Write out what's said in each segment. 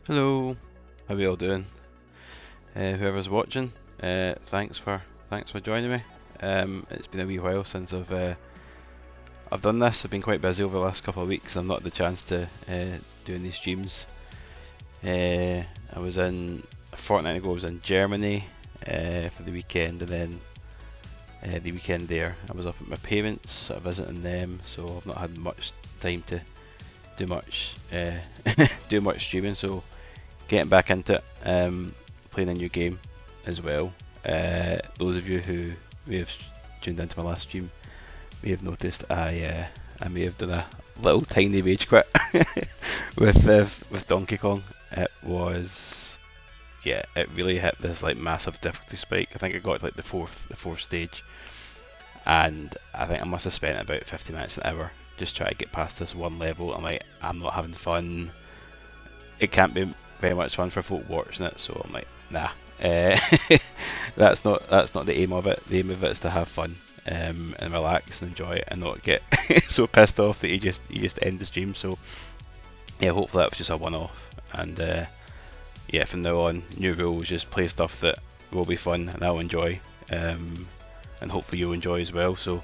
Hello, how are you all doing? Whoever's watching, thanks for joining me. It's been a wee while since I've done this. I've been quite busy over the last couple of weeks. I've not had the chance to do any streams. I was in a fortnight ago. I was in Germany for the weekend, and then the weekend there I was up at my parents, sort of visiting them. So I've not had much time to do much do much streaming. So getting back into it, playing a new game as well. Those of you who may have tuned into my last stream may have noticed I may have done a little tiny rage quit with Donkey Kong. It was, yeah, it really hit this like massive difficulty spike. I think I got to like the fourth stage, and I think I must have spent about 50 minutes an hour just trying to get past this one level. I'm like, I'm not having fun. It can't be very much fun for folk watching it, so I'm like, nah. Uh, that's not the aim of it. The aim of it is to have fun and relax and enjoy it, and not get so pissed off that you just end the stream. So yeah, hopefully that was just a one-off, and yeah, from now on, new rules, just play stuff that will be fun and I'll enjoy, and hopefully you'll enjoy as well. So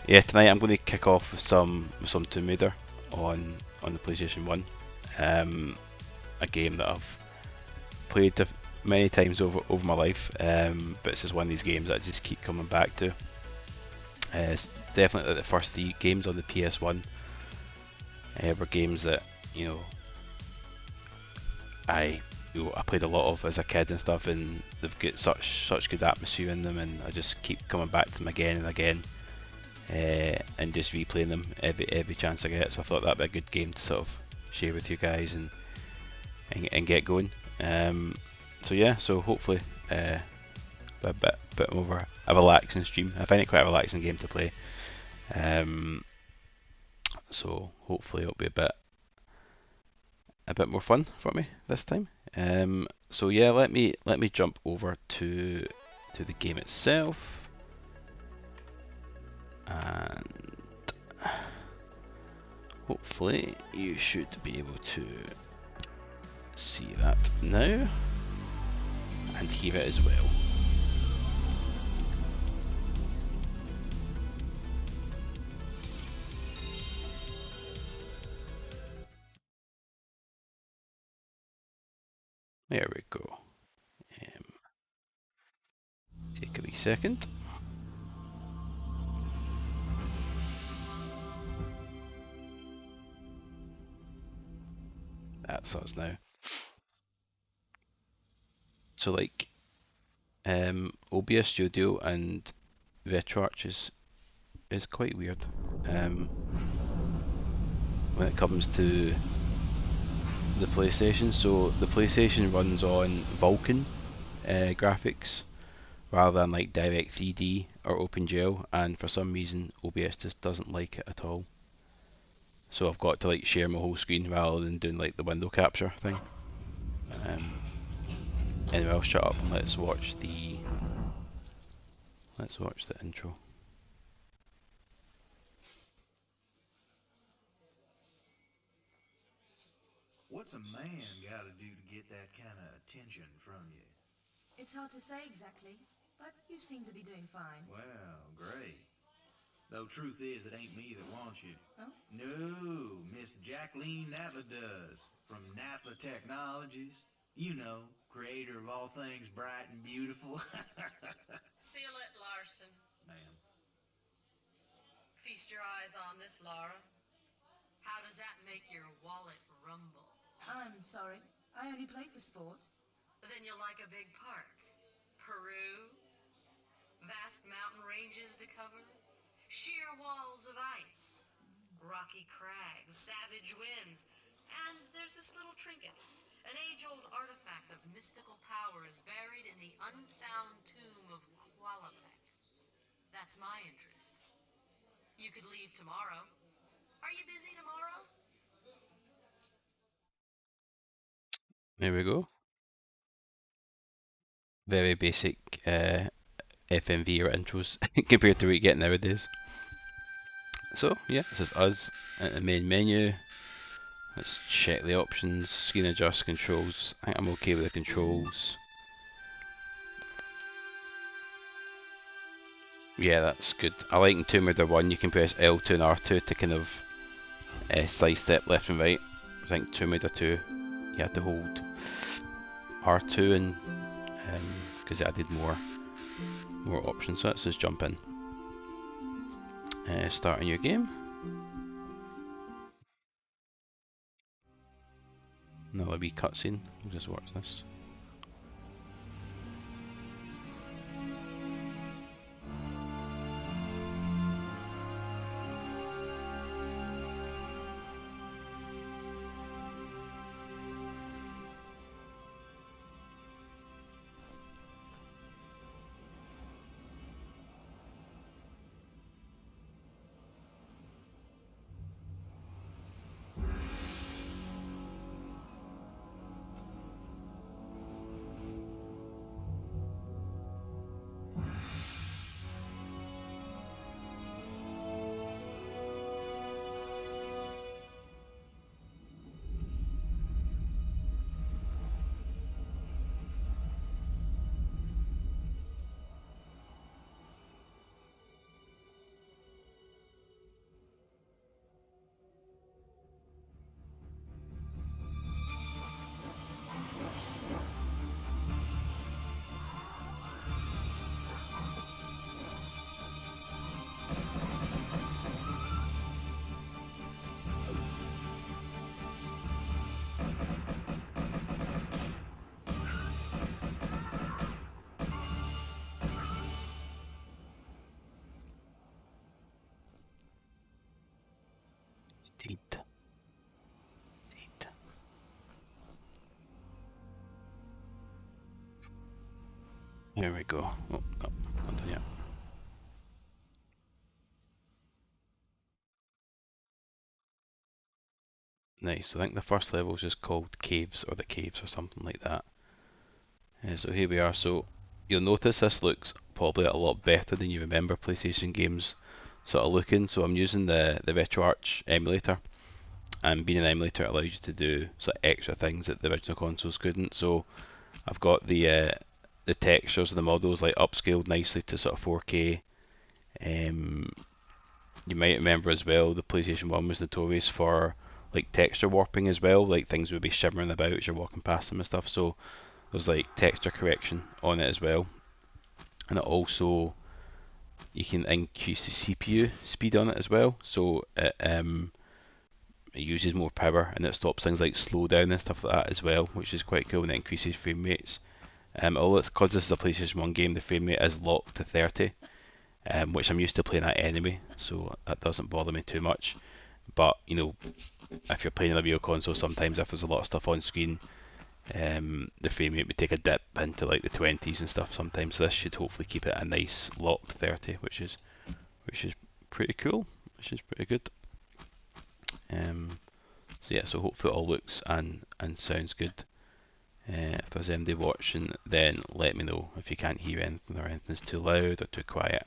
yeah, tonight I'm going to kick off with some Tomb Raider on the PlayStation 1. A game that I've played many times over my life, but it's just one of these games that I just keep coming back to. It's definitely like the first 3 games on the PS1 were games that you know I I played a lot of as a kid and stuff, and they've got such good atmosphere in them, and I just keep coming back to them again and again, and just replaying them every chance I get. So I thought that'd be a good game to sort of share with you guys and get going. So yeah, so hopefully a bit more a relaxing stream. I find it quite a relaxing game to play. So hopefully it'll be a bit more fun for me this time. So yeah, let me jump over to the game itself, and hopefully you should be able to see that now and hear it as well. There we go. Take a wee second. That's us now. So like OBS Studio and RetroArch is quite weird when it comes to the PlayStation. So the PlayStation runs on Vulkan graphics rather than like Direct 3D or OpenGL, and for some reason OBS just doesn't like it at all. So I've got to like share my whole screen rather than doing like the window capture thing. Anyway, I'll shut up and let's watch the intro. What's a man got to do to get that kind of attention from you? It's hard to say exactly, but you seem to be doing fine. Well, great. Though truth is, it ain't me that wants you. Oh? No, Miss Jacqueline Natla does, from Natla Technologies. You know, creator of all things bright and beautiful. Seal it, Larson. Ma'am. Feast your eyes on this, Laura. How does that make your wallet rumble? I'm sorry. I only play for sport. Then you'll like a big park. Peru, vast mountain ranges to cover, sheer walls of ice, rocky crags, savage winds, and there's this little trinket. An age-old artifact of mystical power is buried in the unfound tomb of Qualapec. That's my interest. You could leave tomorrow. Are you busy tomorrow? There we go. Very basic FMV or intros compared to what you get nowadays. So yeah, this is us at the main menu. Let's check the options. Screen adjust controls. I think I'm okay with the controls. Yeah, that's good. I like in Tomb Raider 1 you can press L2 and R2 to kind of side step left and right. I think Tomb Raider 2 you had to hold R2 and because it added more options. So let's just jump in. Start a new game. Another wee cutscene. We'll just watch this. State. Here we go. Oh, no, not done yet. Nice. I think the first level is just called Caves or the Caves or something like that. So here we are. So you'll notice this looks probably a lot better than you remember PlayStation games sort of looking. So I'm using the RetroArch emulator, and being an emulator allows you to do sort of extra things that the original consoles couldn't. So I've got the textures of the models like upscaled nicely to sort of 4K. You might remember as well the PlayStation 1 was notorious for like texture warping as well, like things would be shimmering about as you're walking past them and stuff. So there's like texture correction on it as well, and it also you can increase the CPU speed on it as well, so it uses more power and it stops things like slowdown and stuff like that as well, which is quite cool, and it increases frame rates. Although it's because this is a PlayStation 1 game, the frame rate is locked to 30, which I'm used to playing at anyway, so that doesn't bother me too much. But you know, if you're playing on a video console, sometimes if there's a lot of stuff on screen, the frame rate would take a dip into like the 20s and stuff sometimes. So this should hopefully keep it a nice locked 30, which is pretty cool, which is pretty good. So yeah, so hopefully it all looks and sounds good. If there's anybody watching, then let me know if you can't hear anything or anything's too loud or too quiet.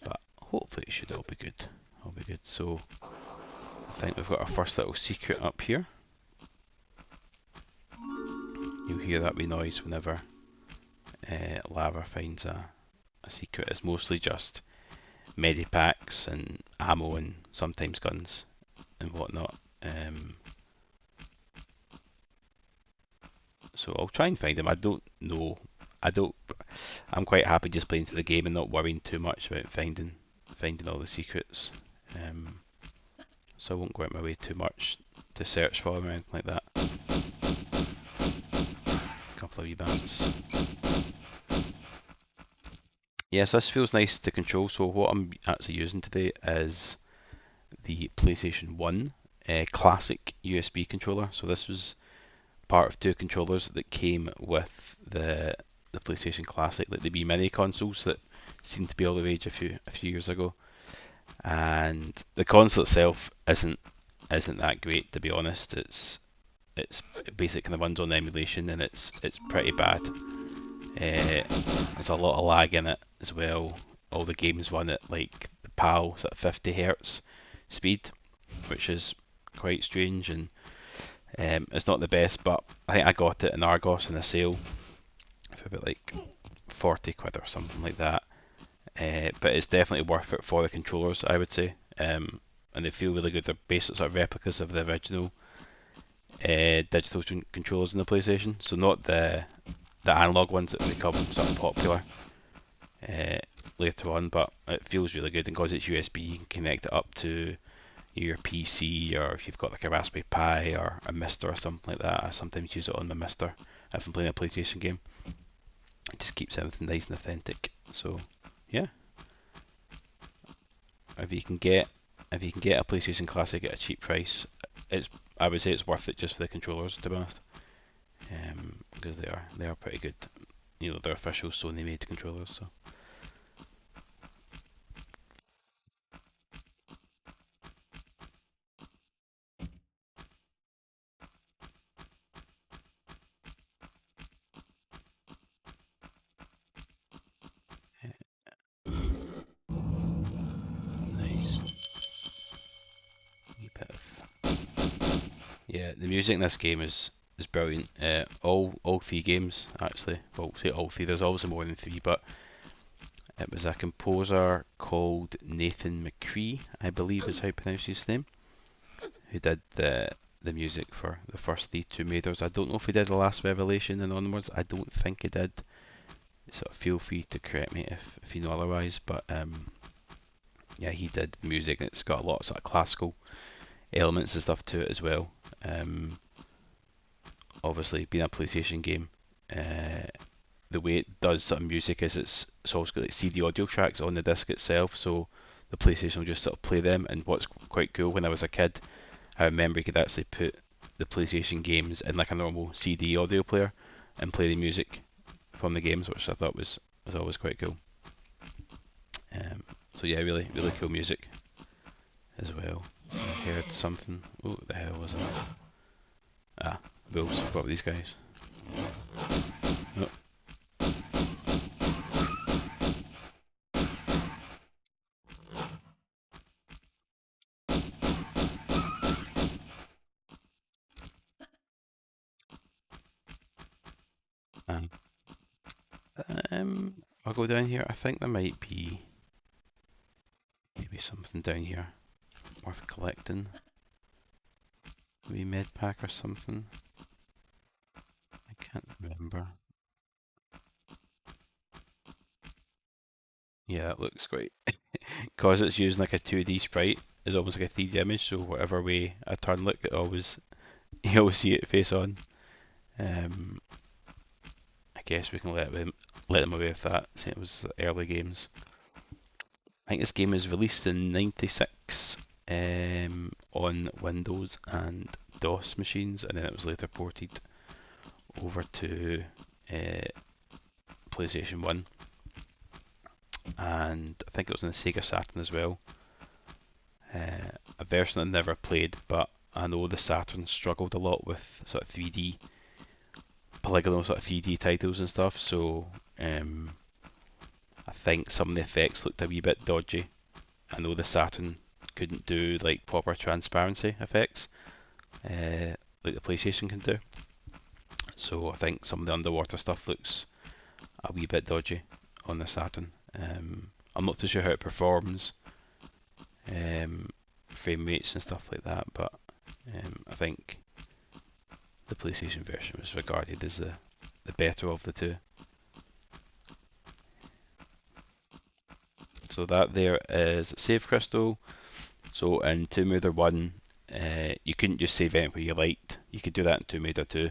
But hopefully it should all be good. All be good. So I think we've got our first little secret up here. You'll hear that wee noise whenever Lava finds a secret. It's mostly just medipacks and ammo and sometimes guns and whatnot. So I'll try and find them. I don't know. I'm quite happy just playing to the game and not worrying too much about finding all the secrets. So I won't go out my way too much to search for them or anything like that. A couple of wee bats. Yes, this feels nice to control. So what I'm actually using today is the PlayStation 1 Classic USB controller. So this was part of two controllers that came with the PlayStation Classic, like the Wii Mini consoles that seemed to be all the rage a few years ago. And the console itself isn't that great, to be honest. It basically kind of runs on emulation and it's pretty bad. There's a lot of lag in it as well. All the games run at like the PAL at 50 Hz speed, which is quite strange. And It's not the best, but I think I got it in Argos in a sale for about like 40 quid or something like that. But it's definitely worth it for the controllers, I would say. And they feel really good. They're basic sort of replicas of the original digital controllers in the PlayStation. So not the analog ones that become sort of popular uh, later on, but it feels really good. And because it's USB, you can connect it up to your PC, or if you've got like a Raspberry Pi or a Mister or something like that. I sometimes use it on my Mister if I'm playing a PlayStation game. It just keeps everything nice and authentic. So yeah, if you can get if you can get a PlayStation Classic at a cheap price, it's I would say it's worth it just for the controllers, to be honest, because they are pretty good. You know, they're official Sony made controllers. So nice. Wee bit of Yeah, the music in this game is brilliant. All three games actually. Well, say all three. There's obviously more than three, but it was a composer called Nathan McCree, I believe is how you pronounce his name, who did the music for the first three Tomb Raiders. I don't know if he did the Last Revelation and onwards. I don't think he did. So feel free to correct me if you know otherwise. But yeah, he did the music, and it's got a lot of sort of classical elements and stuff to it as well. Um, Obviously, being a PlayStation game, uh, the way it does sort of music is it's also got like CD audio tracks on the disc itself, so the PlayStation will just sort of play them. And what's quite cool, when I was a kid, I remember you could actually put the PlayStation games in like a normal CD audio player and play the music from the games, which I thought was always quite cool. Um, so yeah, really cool music as well. I heard something. Oh, what the hell was that? Ah, Wolves. Forgot about these guys. Oh, and I'll go down here. I think there might be maybe something down here worth collecting. Maybe med pack or something. I can't remember. Yeah, that looks great. Because it's using like a 2D sprite, it's almost like a 3D image. So whatever way I turn, look, it always you always see it face on. Um, I guess we can let them away with that, since it was early games. I think this game was released in '96 on Windows and DOS machines, and then it was later ported over to uh, PlayStation 1, and I think it was on the Sega Saturn as well. A version I never played, but I know the Saturn struggled a lot with sort of 3D, polygonal sort of 3D titles and stuff, so I think some of the effects looked a wee bit dodgy. I know the Saturn couldn't do like proper transparency effects, like the PlayStation can do. So I think some of the underwater stuff looks a wee bit dodgy on the Saturn. I'm not too sure how it performs, um, frame rates and stuff like that, but I think the PlayStation version was regarded as the better of the two. So that there is Save Crystal. So in Tomb Raider 1, you couldn't just save anywhere you liked. You could do that in Tomb Raider 2.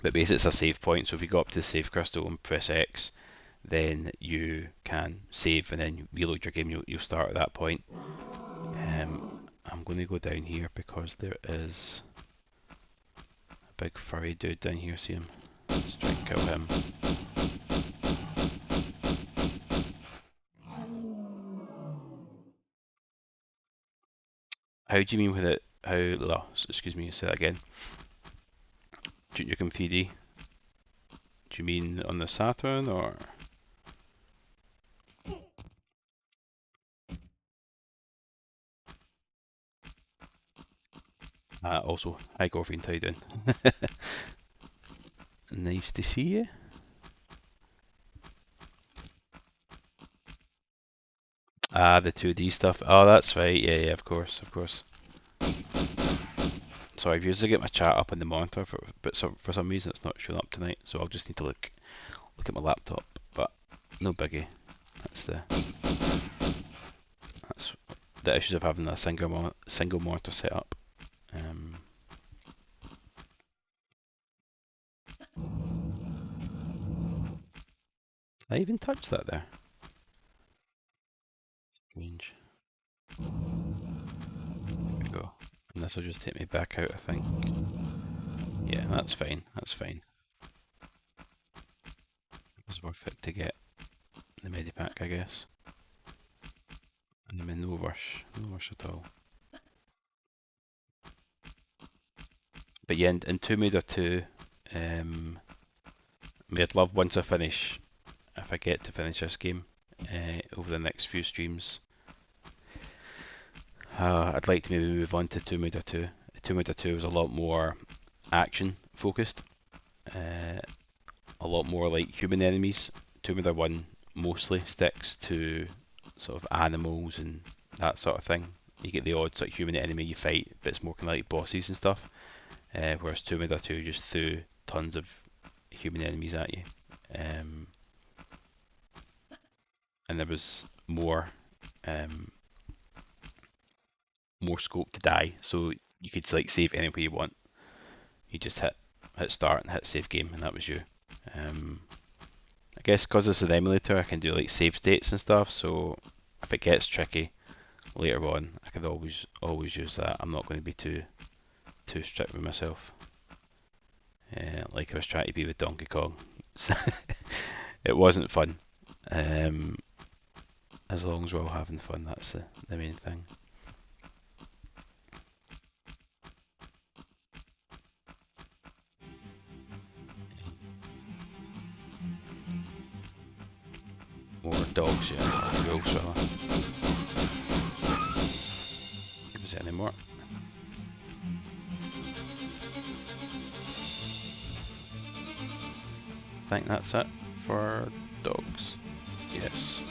But basically it's a save point, so if you go up to the Save Crystal and press X, then you can save and then reload your game. You'll start at that point. I'm going to go down here because there is a big furry dude down here. See him? Let's try and kill him. How do you mean with it? How? Oh, excuse me. Say that again. Junior Game 3D. Do you mean on the Saturn or? Also, hi Gorfield, how you doing? Nice to see you. The 2D stuff. Oh, that's right. Yeah, yeah, of course, of course. Sorry, I've usually get my chat up on the monitor, but for some reason it's not showing up tonight, so I'll just need to look at my laptop. But no biggie. That's the issues of having a single monitor set up. I even touched that there. Strange. There we go. And this will just take me back out, I think. Yeah, that's fine. That's fine. It was worth it to get the Medipack, I guess. And I'm in no rush at all. But yeah, in Tomb Raider 2, I'd love once I finish, if I get to finish this game over the next few streams, I'd like to maybe move on to Tomb Raider 2. Tomb Raider 2 is a lot more action focused, a lot more like human enemies. Tomb Raider 1 mostly sticks to sort of animals and that sort of thing. You get the odd sort of human enemy you fight, but it's more kind of like bosses and stuff. Whereas Tomb Raider 2 just threw tons of human enemies at you. And there was more scope to die, so you could like save anywhere you want. You just hit start and hit save game, and that was you. I guess because it's an emulator, I can do like save states and stuff. So if it gets tricky later on, I can always use that. I'm not going to be too strict with myself. Like I was trying to be with Donkey Kong. It wasn't fun. As long as we're all having fun, that's the main thing. Or dogs, yeah, or wolves rather. Give us any more. I think that's it for dogs. Yes.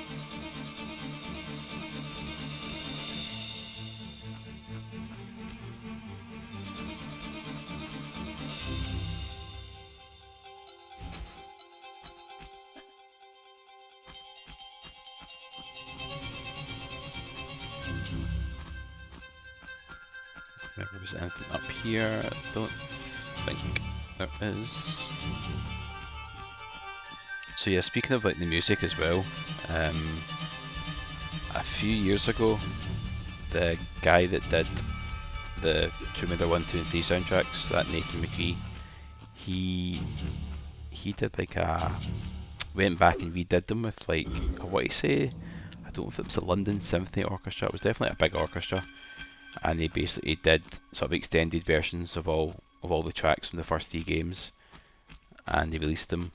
If there's anything up here, I don't think there is. So yeah, speaking of like the music as well, a few years ago, the guy that did the Tomb Raider 1, 2 and 3 soundtracks, that Nathan McCree, he did like went back and redid them with like, what he say, I don't know if it was a London Symphony Orchestra, it was definitely a big orchestra, and they basically did sort of extended versions of all the tracks from the first 3 games, and they released them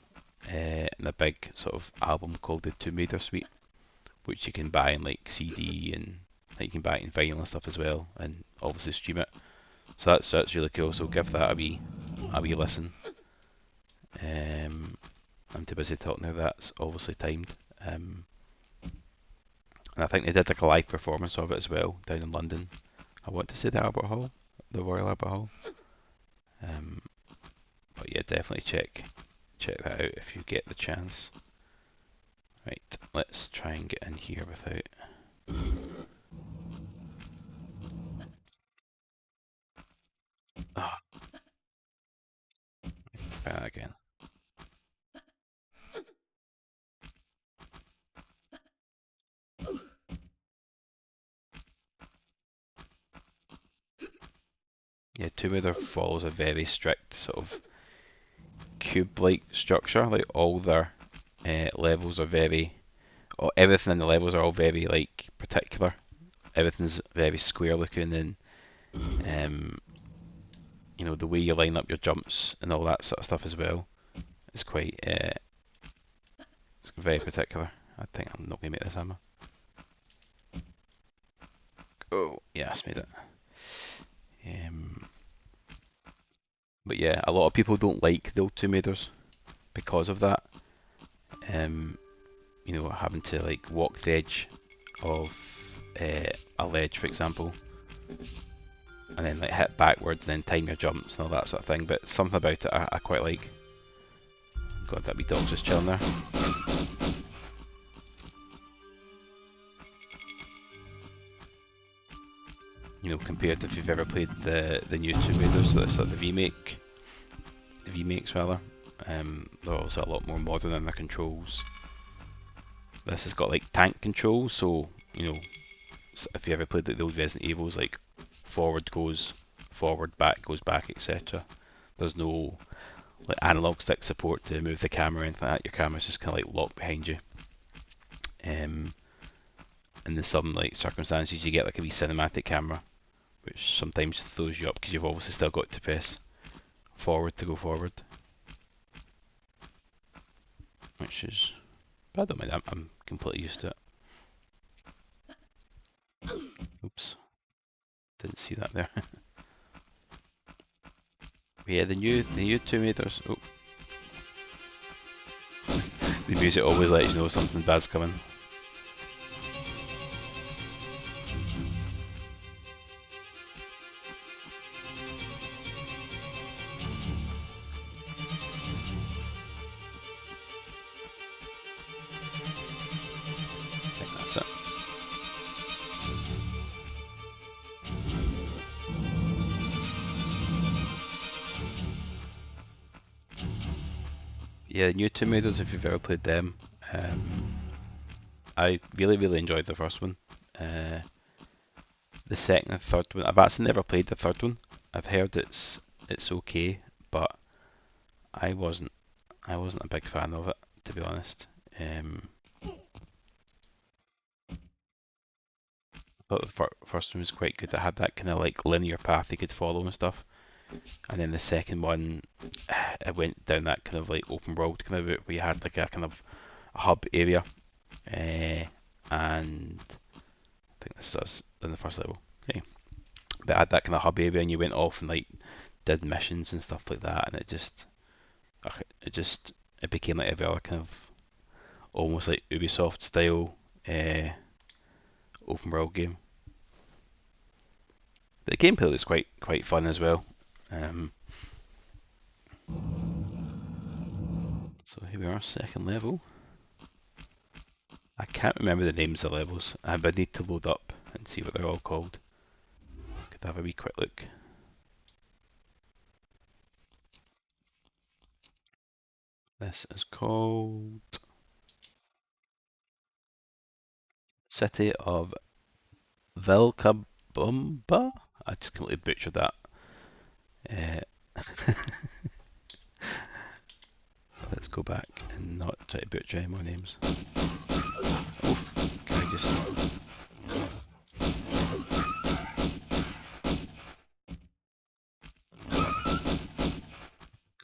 in a big sort of album called the Tomb Raider Suite, which you can buy in like CD, and like you can buy it in vinyl and stuff as well, and obviously stream it. So that's really cool. So give that a wee listen. I'm too busy talking now. That's obviously timed. And I think they did like a live performance of it as well down in London. I want to say the Albert Hall, the Royal Albert Hall. But yeah, definitely check that out if you get the chance. Right, let's try and get in here without. Ah, try that again. Yeah, Tomb Raider follows a very strict sort of cube-like structure. Like all their levels are very, everything in the levels are all very like particular. Everything's very square looking, and you know, the way you line up your jumps and all that sort of stuff as well is quite it's very particular. I think I'm not gonna make this hammer. Oh yes, made it. But yeah, a lot of people don't like the old Tomb Raiders because of that. You know, having to like walk the edge of a ledge, for example, and then like hit backwards and then time your jumps and all that sort of thing. But something about it I quite like. God, that wee dog's just chilling there. You know, compared to if you've ever played the new Tomb Raiders, so that's like the remakes rather. They're also a lot more modern in their controls. This has got like tank controls, so you know, if you ever played the old Resident Evils, like forward goes forward, back goes back, etc. There's no like analog stick support to move the camera or anything like that. Your camera's just kind of like locked behind you. And in some like circumstances, you get like a wee cinematic camera, which sometimes throws you up because you've obviously still got to press forward to go forward, which is. But I don't mind. I'm completely used to it. Oops, didn't see that there. Yeah, the new Tomb Raiders. Oh, the music always lets you know something bad's coming. I think that's it. Yeah, the new Tomb Raiders, if you've ever played them, I really enjoyed the first one. The second and third one, I've actually never played the third one. I've heard it's okay, but I wasn't a big fan of it, to be honest. I thought the first one was quite good. It had that kind of like linear path you could follow and stuff. And then the second one, it went down that kind of like open world kind of route where you had like a kind of a hub area, and I think this is us in the first level. Okay, but it had that kind of hub area, and you went off and like did missions and stuff like that, and it became like a very kind of almost like Ubisoft style open world game. The gameplay was quite fun as well. So here we are, second level. I can't remember the names of the levels, but I need to load up and see what they're all called. Could have a wee quick look. This is called City of Vilcabamba. I just completely butchered that. Let's go back and not try to butcher any more names. Oof, can I just...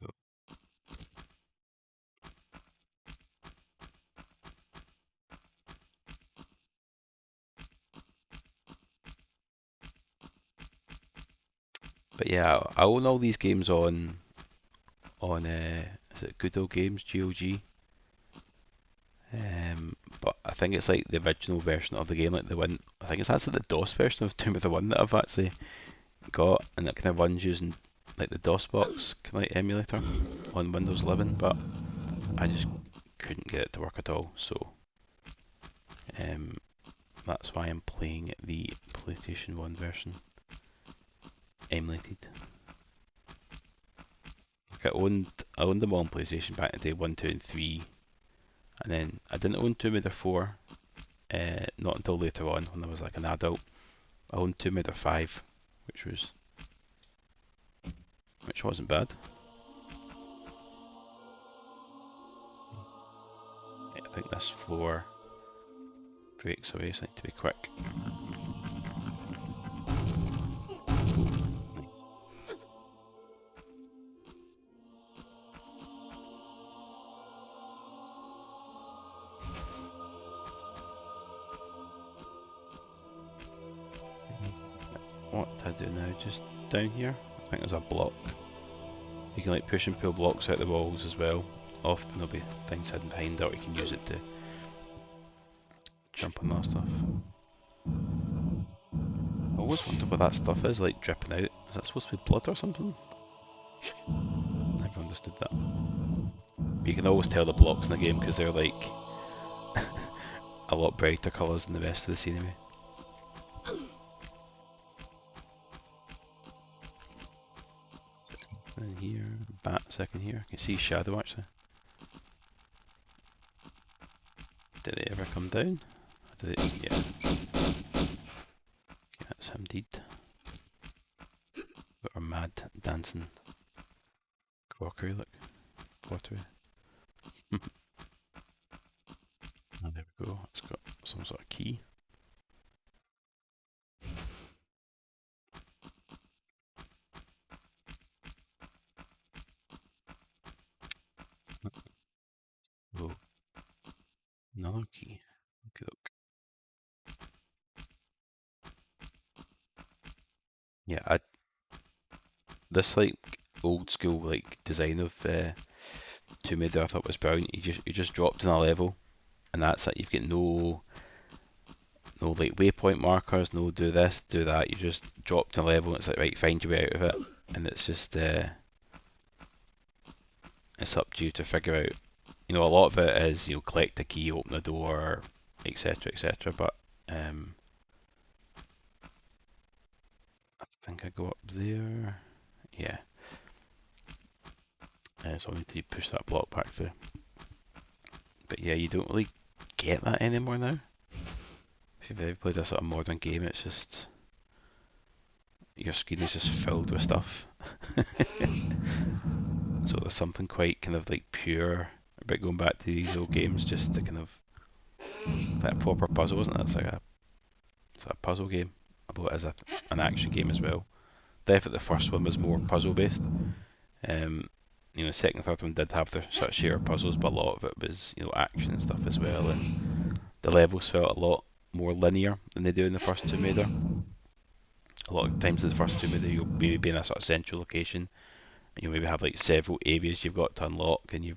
go? But yeah, I own all these games on is it Good Old Games, GOG? But I think it's like the original version of the game, like the one. I think it's actually the DOS version of Tomb Raider 1 that I've actually got, and it kind of runs using like the DOSBox kind of like emulator on Windows 11, but I just couldn't get it to work at all. So that's why I'm playing the PlayStation 1 version emulated. Like I owned them all on PlayStation back in the day, 1, 2, and 3, and then I didn't own Tomb Raider 4. Not until later on when I was like an adult. I owned Tomb Raider 5, which wasn't bad. I think this floor breaks away, so I need to be quick. What do I do now? Just down here? I think there's a block. You can like push and pull blocks out the walls as well. Often there'll be things hidden behind it, or you can use it to jump on that stuff. I always wonder what that stuff is, like dripping out. Is that supposed to be blood or something? Never understood that. But you can always tell the blocks in the game because they're like a lot brighter colours than the rest of the scenery. In here, bat second here. I can see shadow actually. Did they ever come down? Or did they? Yeah. Okay, that's him indeed. Got our mad dancing crockery look. Pottery. Oh, there we go. It's got some sort of key. Oh, another key. Okay, look. Yeah, this like old school like design of Tomb Raider I thought was brilliant. You just dropped in a level, and that's it. You've got no like waypoint markers, no do this, do that. You just dropped in a level, and it's like right, find your way out of it, and it's just it's up to you to figure out. You know, a lot of it is collect a key, open a door, etc., etc. But I think I go up there. Yeah. So I need to push that block back through. But yeah, you don't really get that anymore now. If you've ever played a sort of modern game, it's just your screen is just filled with stuff. So there's something quite kind of like pure about going back to these old games, just to kind of like a proper puzzle, isn't it? It's like a puzzle game, although it is an action game as well. Definitely the first one was more puzzle based. The second and third one did have their sort of share of puzzles, but a lot of it was action and stuff as well, and the levels felt a lot more linear than they do in the first Tomb Raider. A lot of times in the first Tomb Raider you'll maybe be in a sort of central location, and you'll maybe have like several areas you've got to unlock, and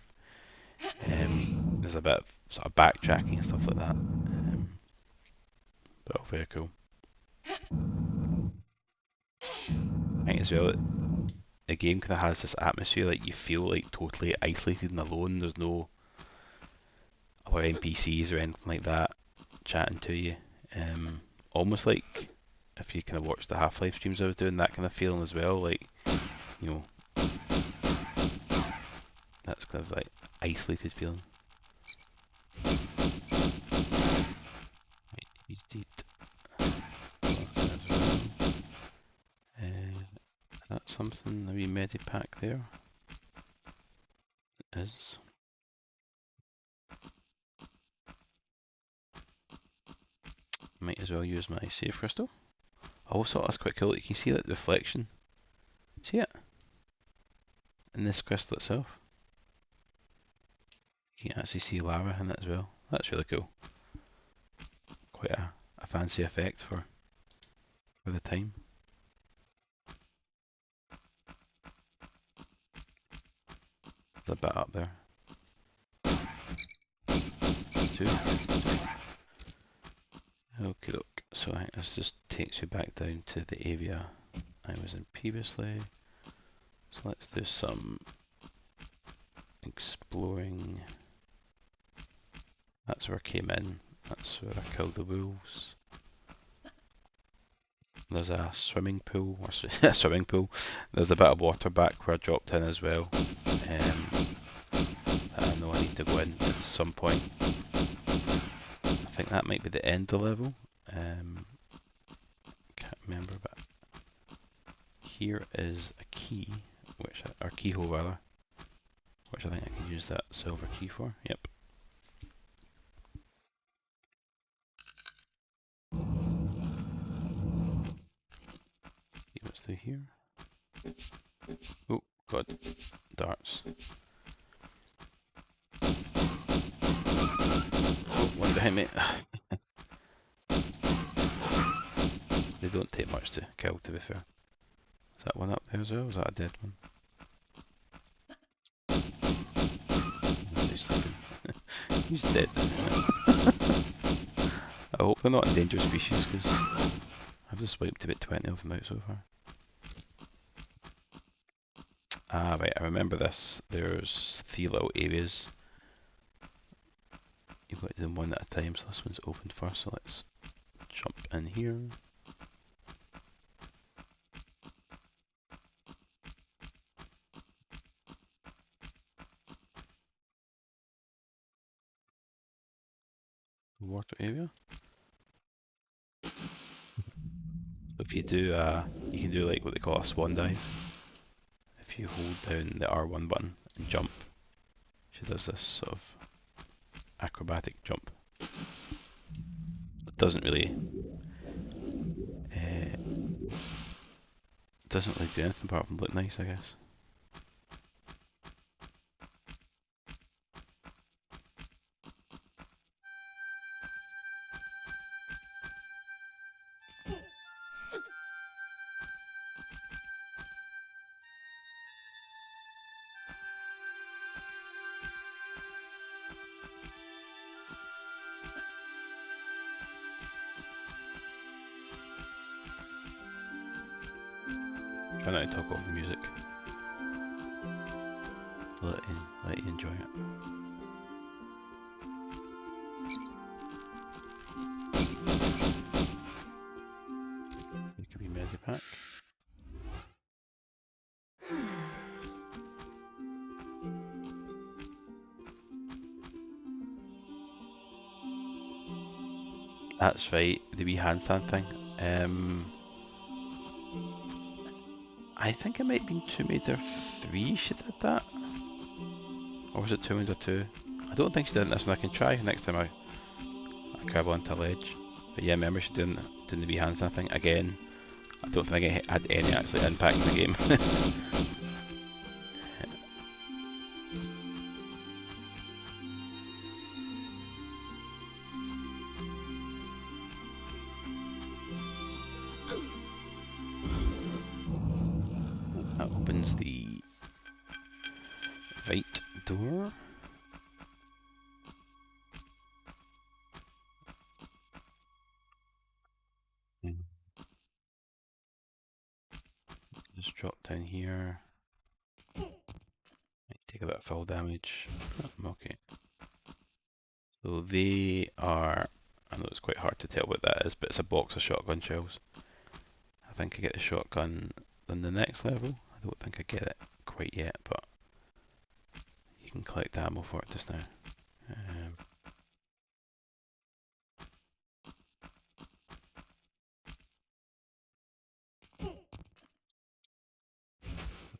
there's a bit of sort of backtracking and stuff like that. But all very cool. I think as well, the game kind of has this atmosphere like you feel like totally isolated and alone. There's no other NPCs or anything like that chatting to you. Almost like if you kind of watch the Half-Life streams I was doing, that kind of feeling as well. Like, that's kind of like isolated feeling. Right, he's dead. That's something, a wee medipack there. It is. Might as well use my save crystal. I also thought that's quite cool. You can see that reflection. See it? In this crystal itself. You can actually see lava in it as well. That's really cool. Quite a fancy effect for the time. There's a bit up there. Two. Okay, look. So I think this just takes you back down to the area I was in previously. So let's do some exploring. That's where I came in. That's where I killed the wolves. There's a swimming pool. A swimming pool. There's a bit of water back where I dropped in as well. I know I need to go in at some point. I think that might be the end of the level. Can't remember, but here is a key, or keyhole rather, which I think I can use that silver key for. Yep. See what's through here. Oh god, darts. Oh, one behind me. They don't take much to kill, to be fair. Is that one up there as well? Is that a dead one? He's dead. I hope they're not endangered species, because I've just wiped about 20 of them out so far. Ah, right, I remember this. There's 3 little areas. You've got to do them one at a time, so this one's open first, so let's jump in here. Water area. If you do, you can do like what they call a swan dive. If you hold down the R1 button and jump, she does this sort of acrobatic jump. It doesn't really do anything apart from look nice, I guess. Try not to talk over the music. Let you enjoy it. It could be medipack. That's right, the wee handstand thing. I think it might have been Tomb Raider 3 she did that. Or was it Tomb Raider 2? I don't think she did it in this one. I can try next time I grab onto a ledge. But yeah, I remember she doing the wee handstand thing. Again, I don't think it had any actually impact in the game. That opens the right door. Just drop down here. Take a bit of fall damage. Okay. So they are, I know it's quite hard to tell what that is, but it's a box of shotgun shells. I think I get the shotgun on the next level. I don't think I get it quite yet, but you can collect ammo for it just now.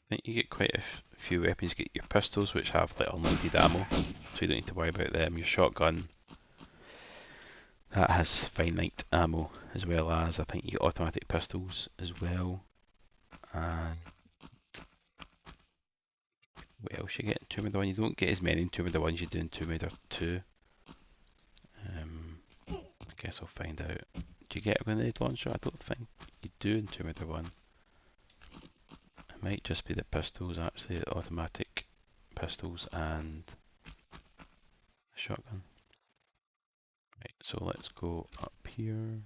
I think you get quite a few weapons. You get your pistols, which have like unlimited ammo, so you don't need to worry about them. Your shotgun, that has finite ammo, as well as I think you get automatic pistols as well. And what else you get in Tomb Raider 1? You don't get as many in Tomb Raider 1 as you do in Tomb Raider 2. I guess I'll find out. Do you get a grenade launcher? I don't think you do in Tomb Raider 1. It might just be the pistols actually, the automatic pistols and the shotgun. Right, so let's go up here.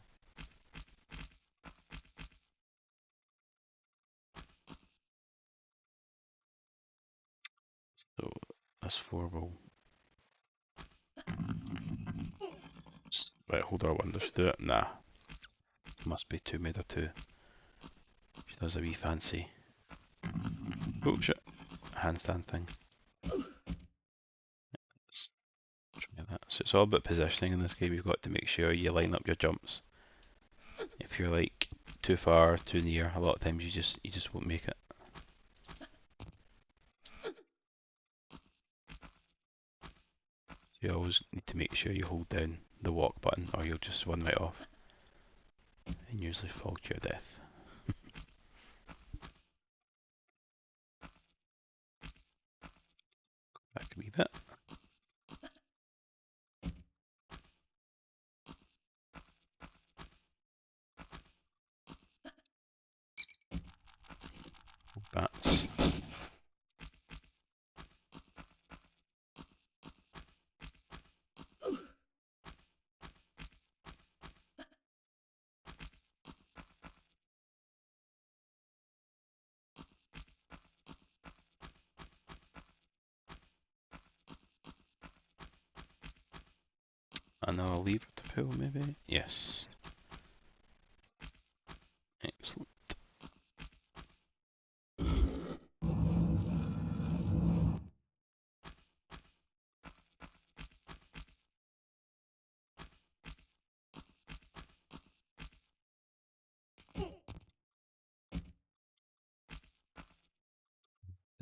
So this 4 will... Right, hold R1, does she do it? Nah. Must be Tomb Raider 2. She does a wee fancy... Oh shit! Handstand thing. Let's try that. So it's all about positioning in this game. You've got to make sure you line up your jumps. If you're like too far, too near, a lot of times you just won't make it. You always need to make sure you hold down the walk button or you'll just run right off and usually fall to your death. Back a wee bit. Bats. another lever to pull, maybe? Yes. Excellent.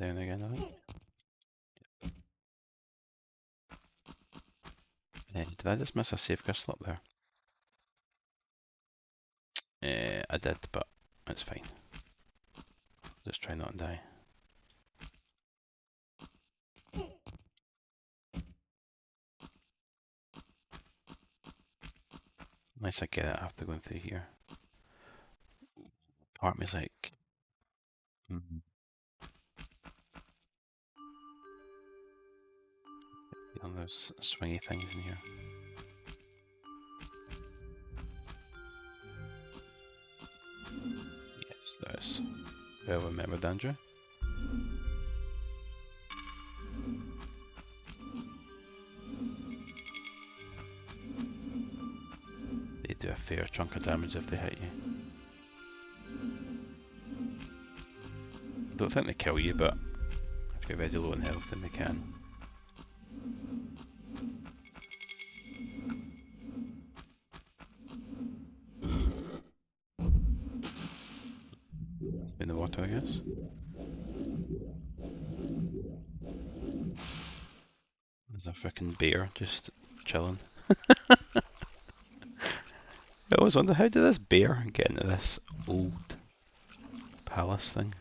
Down again, I think. Did I just miss a save crystal up there? I did, but it's fine. Just try not to die. Unless I get it after going through here. Part of me's like, there's swingy things in here. Yes, there's well remembered, Andrew. They do a fair chunk of damage if they hit you. I don't think they kill you, but if you're very low in health, then they can. In the water, I guess. There's a freaking bear just chilling. I always wonder, how did this bear get into this old palace thing?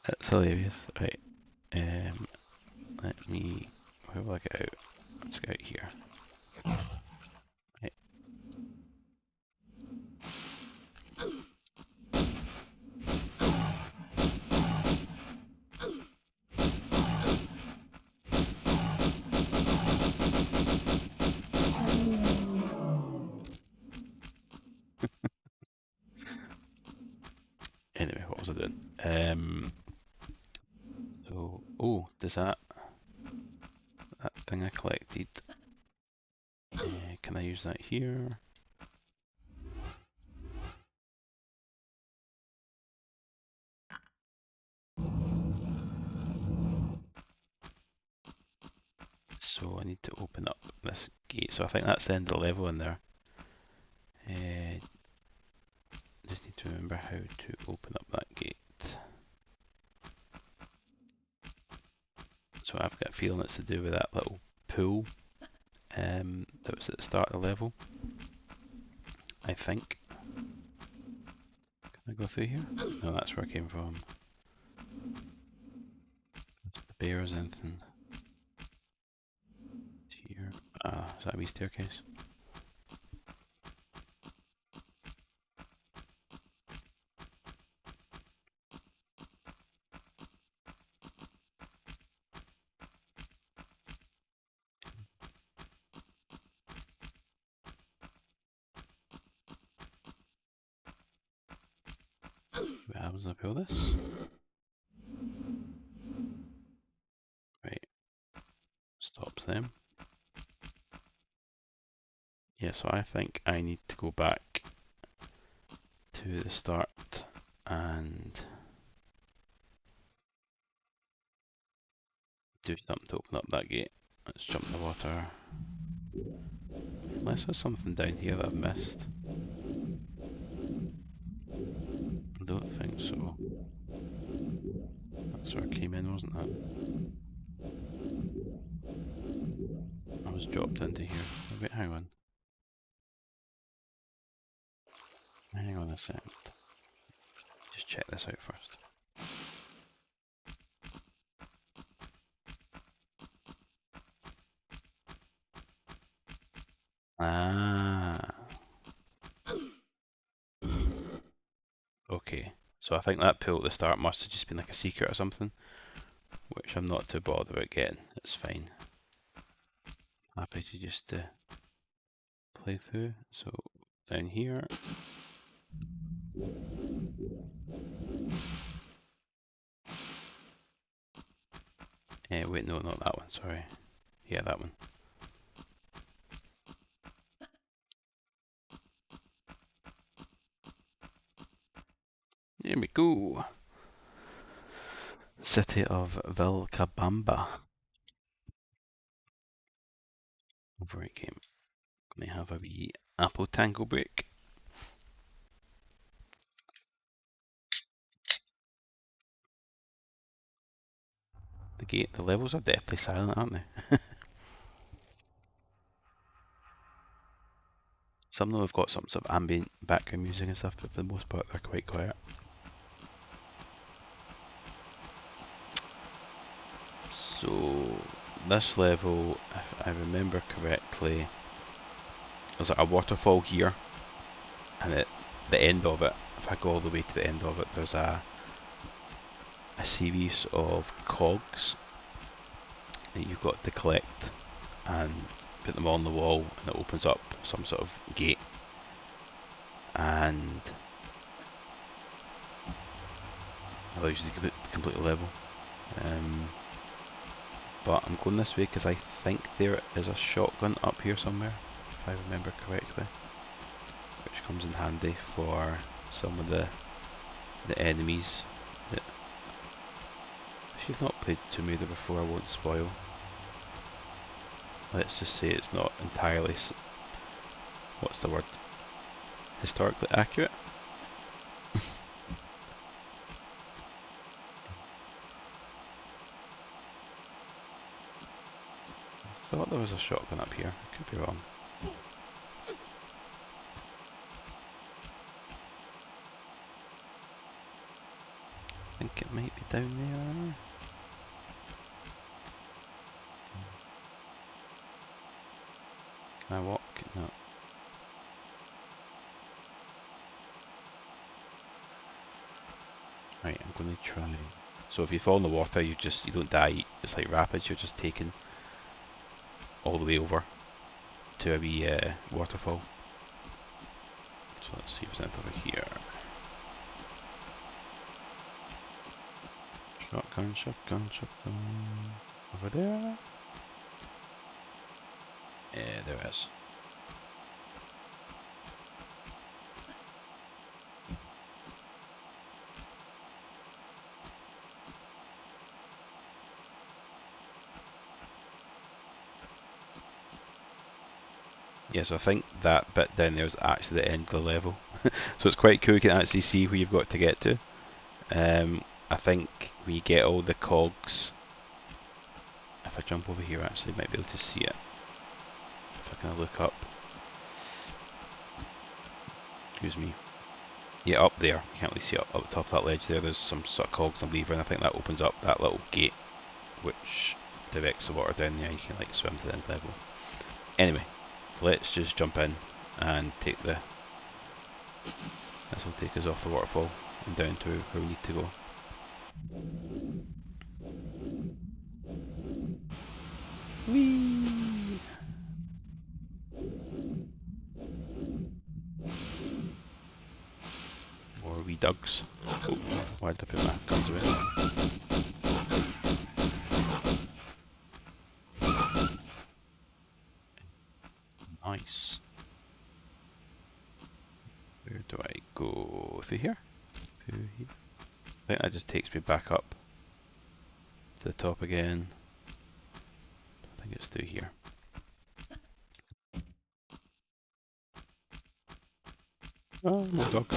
That's hilarious. Right. Let me. Where will I get out? Let's get out here. Right. Anyway, what was I doing? So, oh, does that thing I collected? Can I use that here? So I need to open up this gate. So I think that's the end of the level in there. Just need to remember how to open up that gate. So I've got a feeling it's to do with that little pool that was at the start of the level. I think. Can I go through here? No, that's where I came from. That's the bears, anything. Here. Ah, is that a wee staircase? What happens if I pull this? Right. Stops them. Yeah, so I think I need to go back to the start and do something to open up that gate. Let's jump in the water. Unless there's something down here that I've missed. I don't think so. That's where I came in, wasn't it? I was dropped into here. Wait, hang on. Hang on a second. Just check this out first. Ah. Okay. So I think that pool at the start must have just been like a secret or something, which I'm not too bothered about getting. It's fine. Happy to just play through. So down here. Wait, no, not that one, sorry. Yeah, that one. Here we go. City of Vilcabamba. Over game. Gonna have a wee Apple Tango break. The levels are deathly silent, aren't they? Some of them have got some sort of ambient background music and stuff, but for the most part they're quite quiet. So this level, if I remember correctly, there's like a waterfall here, and at the end of it, if I go all the way to the end of it, there's a series of cogs that you've got to collect and put them on the wall, and it opens up some sort of gate. And allows you to complete the level. But I'm going this way because I think there is a shotgun up here somewhere, if I remember correctly, which comes in handy for some of the enemies that, if you've not played Tomb Raider before, I won't spoil. Let's just say it's not entirely, what's the word, historically accurate. I thought there was a shotgun up here, I could be wrong. I think it might be down there. Can I walk? No. Right, I'm going to try. So if you fall in the water, you don't die. It's like rapids. You're just taken all the way over to a wee waterfall. So let's see if there's anything over here. Shotgun, shotgun, shotgun. Over there. Yeah, there is. Yeah, so I think that bit down there is actually the end of the level. So it's quite cool. You can actually see where you've got to get to. I think when you get all the cogs, if I jump over here, actually, I might be able to see it. If I can look up. Excuse me. Yeah, up there. You can't really see up the top of that ledge there. There's some sort of cogs and lever, and I think that opens up that little gate, which directs the water down there. You can like swim to the end level. Anyway, let's just jump in and take the. This will take us off the waterfall and down to where we need to go. Whee! More wee dugs. Oh, why did I put my guns away? Nice. Where do I go? Through here? Through here? I think that just takes me back up to the top again. I think it's through here. Oh, more dogs.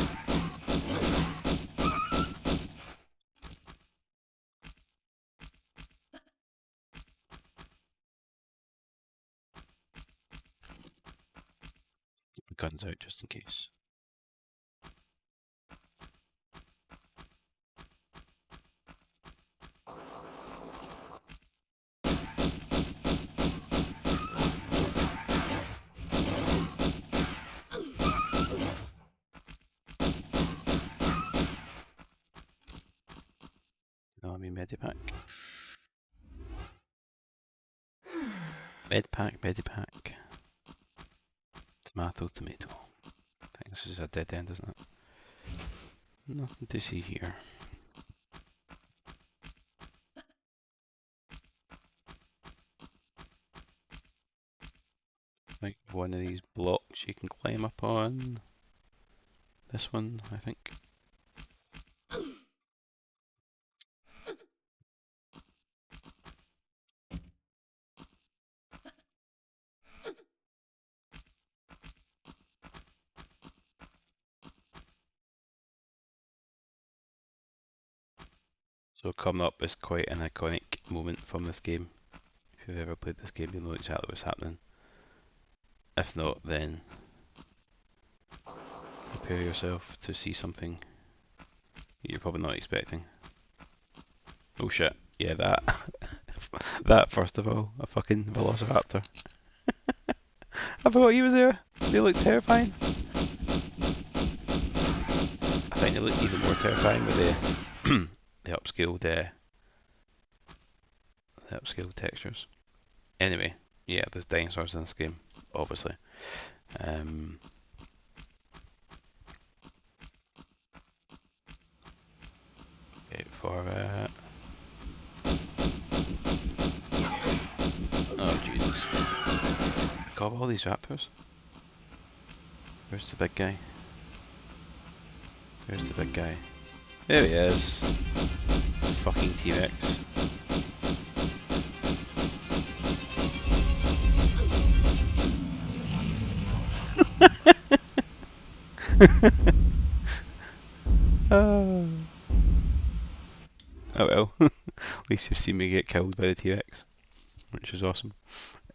Keep the guns out just in case. Oh, I mean medipack. Medpack, medipack. Tomato, tomato. I think this is a dead end, isn't it? Nothing to see here. think one of these blocks you can climb up on. This one, I think. So coming up is quite an iconic moment from this game. If you've ever played this game, you'll know exactly what's happening. If not, then prepare yourself to see something you're probably not expecting. Oh shit, yeah, that. That, first of all, a fucking velociraptor. I forgot he was there. They look terrifying. I think they look even more terrifying with the upscaled textures. Anyway, yeah, there's dinosaurs in this game, obviously. Okay, oh Jesus! Got all these raptors. Where's the big guy? Where's the big guy? There he is. Fucking T-Rex. Oh well. At least you've seen me get killed by the T-Rex, which is awesome.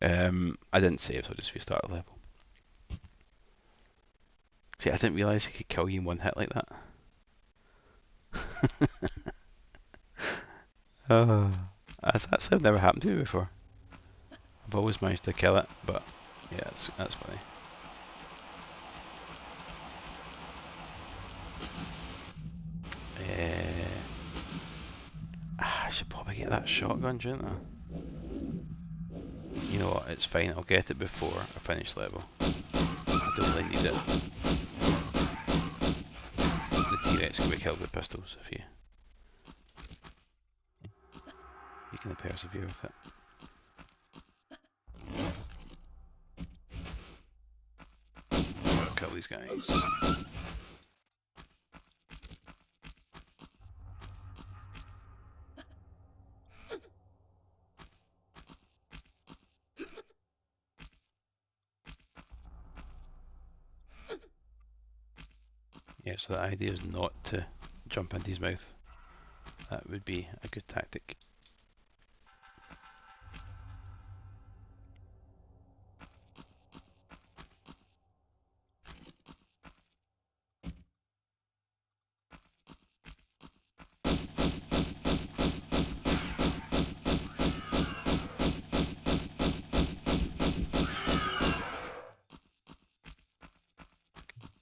I didn't save, so I just restarted the level. See, I didn't realise he could kill you in one hit like that. That's actually never happened to me before. I've always managed to kill it, but yeah, that's funny. I should probably get that shotgun, shouldn't I? You know what, it's fine, I'll get it before I finish level. I don't really need it. The T-Rex can be killed with pistols if you can persevere with it. I'll kill these guys. Yeah, so the idea is not to jump into his mouth. That would be a good tactic.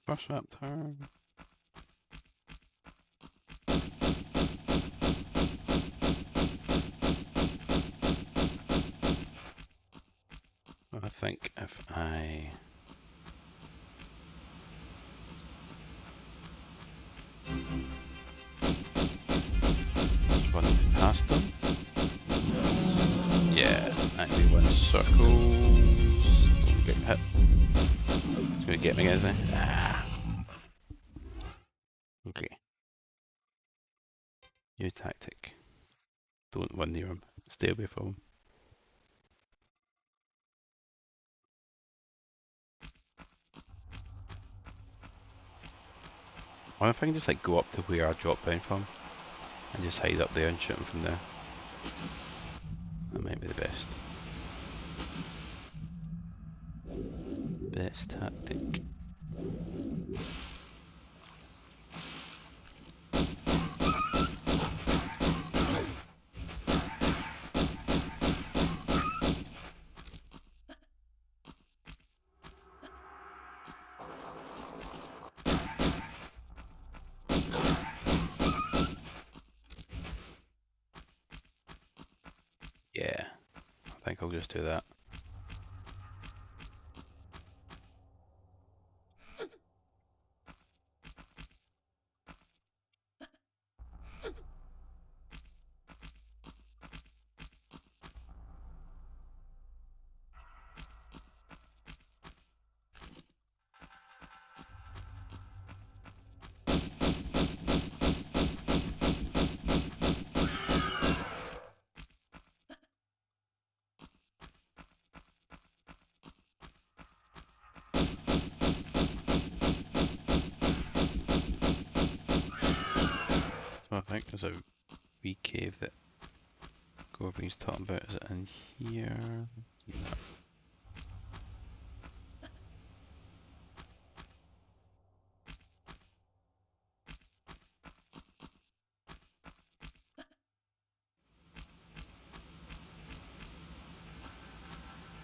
First raptor. I think if I just run past them. Yeah, actually run circles. Don't get hit. It's gonna get me, isn't it? Ah. Okay. New tactic. Don't run near him. Stay away from him. I wonder if I can just like go up to where I dropped down from and just hide up there and shoot him from there. That might be the best. Best tactic. Yeah, I think I'll just do that. there's a wee cave that Gorving's talking about. Is it in here? No.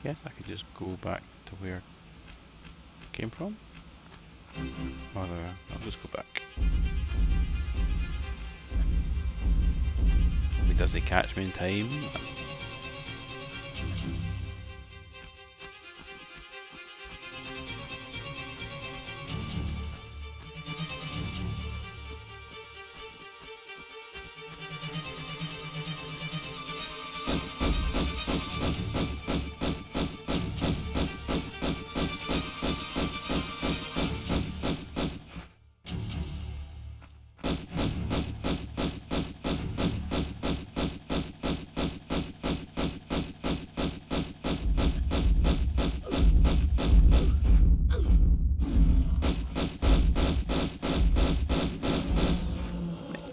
Guess I could just go back to where it came from. Or I'll just go back. Does he catch me in time?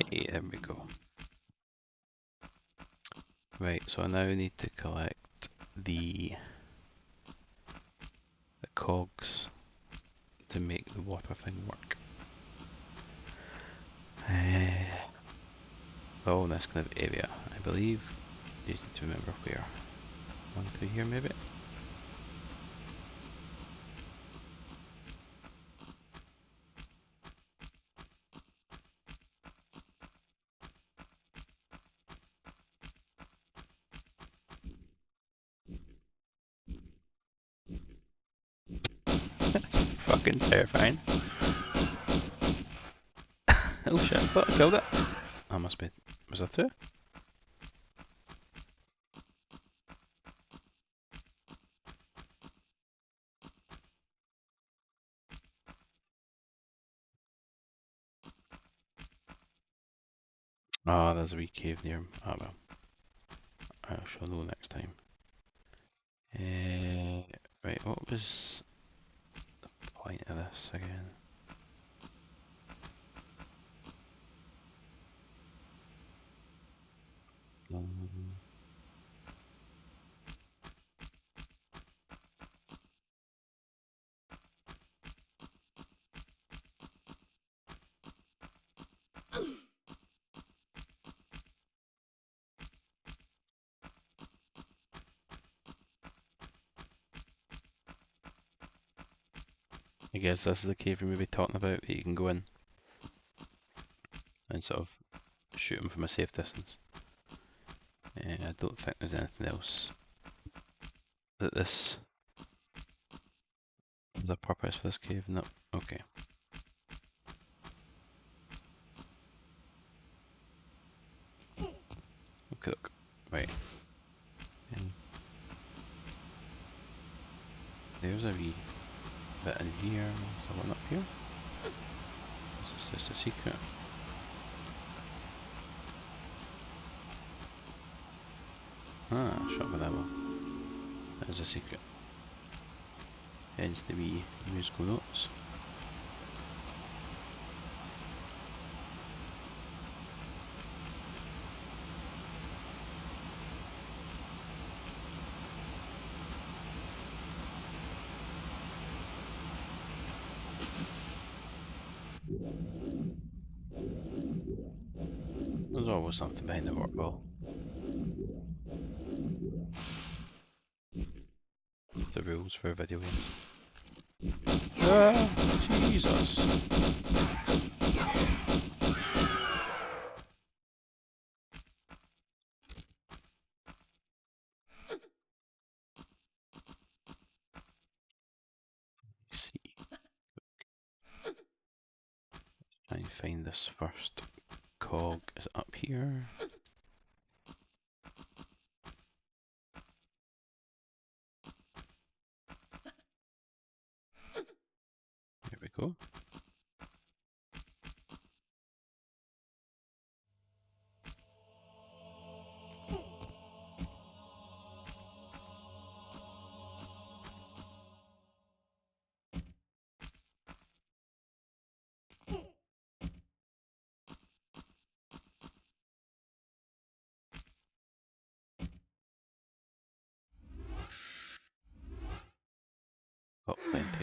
Hey, there we go. Right, so I now need to collect the cogs to make the water thing work. Oh, this kind of area, I believe. You need to remember where. One through here, maybe? Fucking terrifying. Oh shit, I thought I killed it. I must be. Was there two? Ah, there's a wee cave near him. Ah well. I shall know next time. Right, what was the point of this again? Um, I guess this is the cave we may be talking about that you can go in and sort of shoot him from a safe distance. I don't think there's anything else that this is a purpose for this cave. No. Okay. Okay, look. Right. And there's a wee bit in here. Is there one up here? Is this a secret? Ah, shot with ammo. That is a secret. Hence the wee musical notes. There's always something behind the rock wall. The rules for video games. Ah, Jesus. Let's see. Try and find this first cog. Is it up here? Here we go.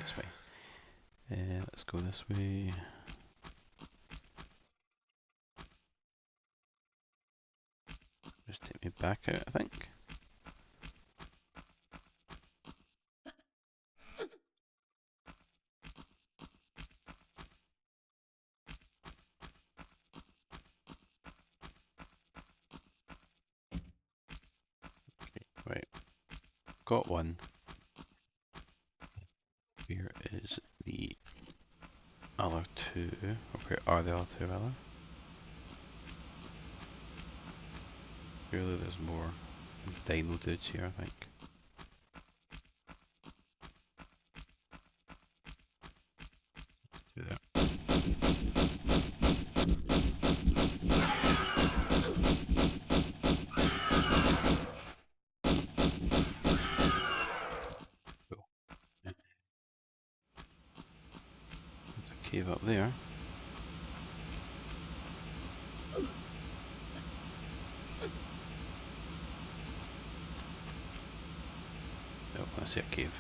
That's fine. Let's go this way. Just take me back out, I think. Right, got one. Where is the other two? Or where are the other two, rather? Surely there's more dino dudes here, I think. Through there. Cool. There's a cave up there. Oh, I see a cave.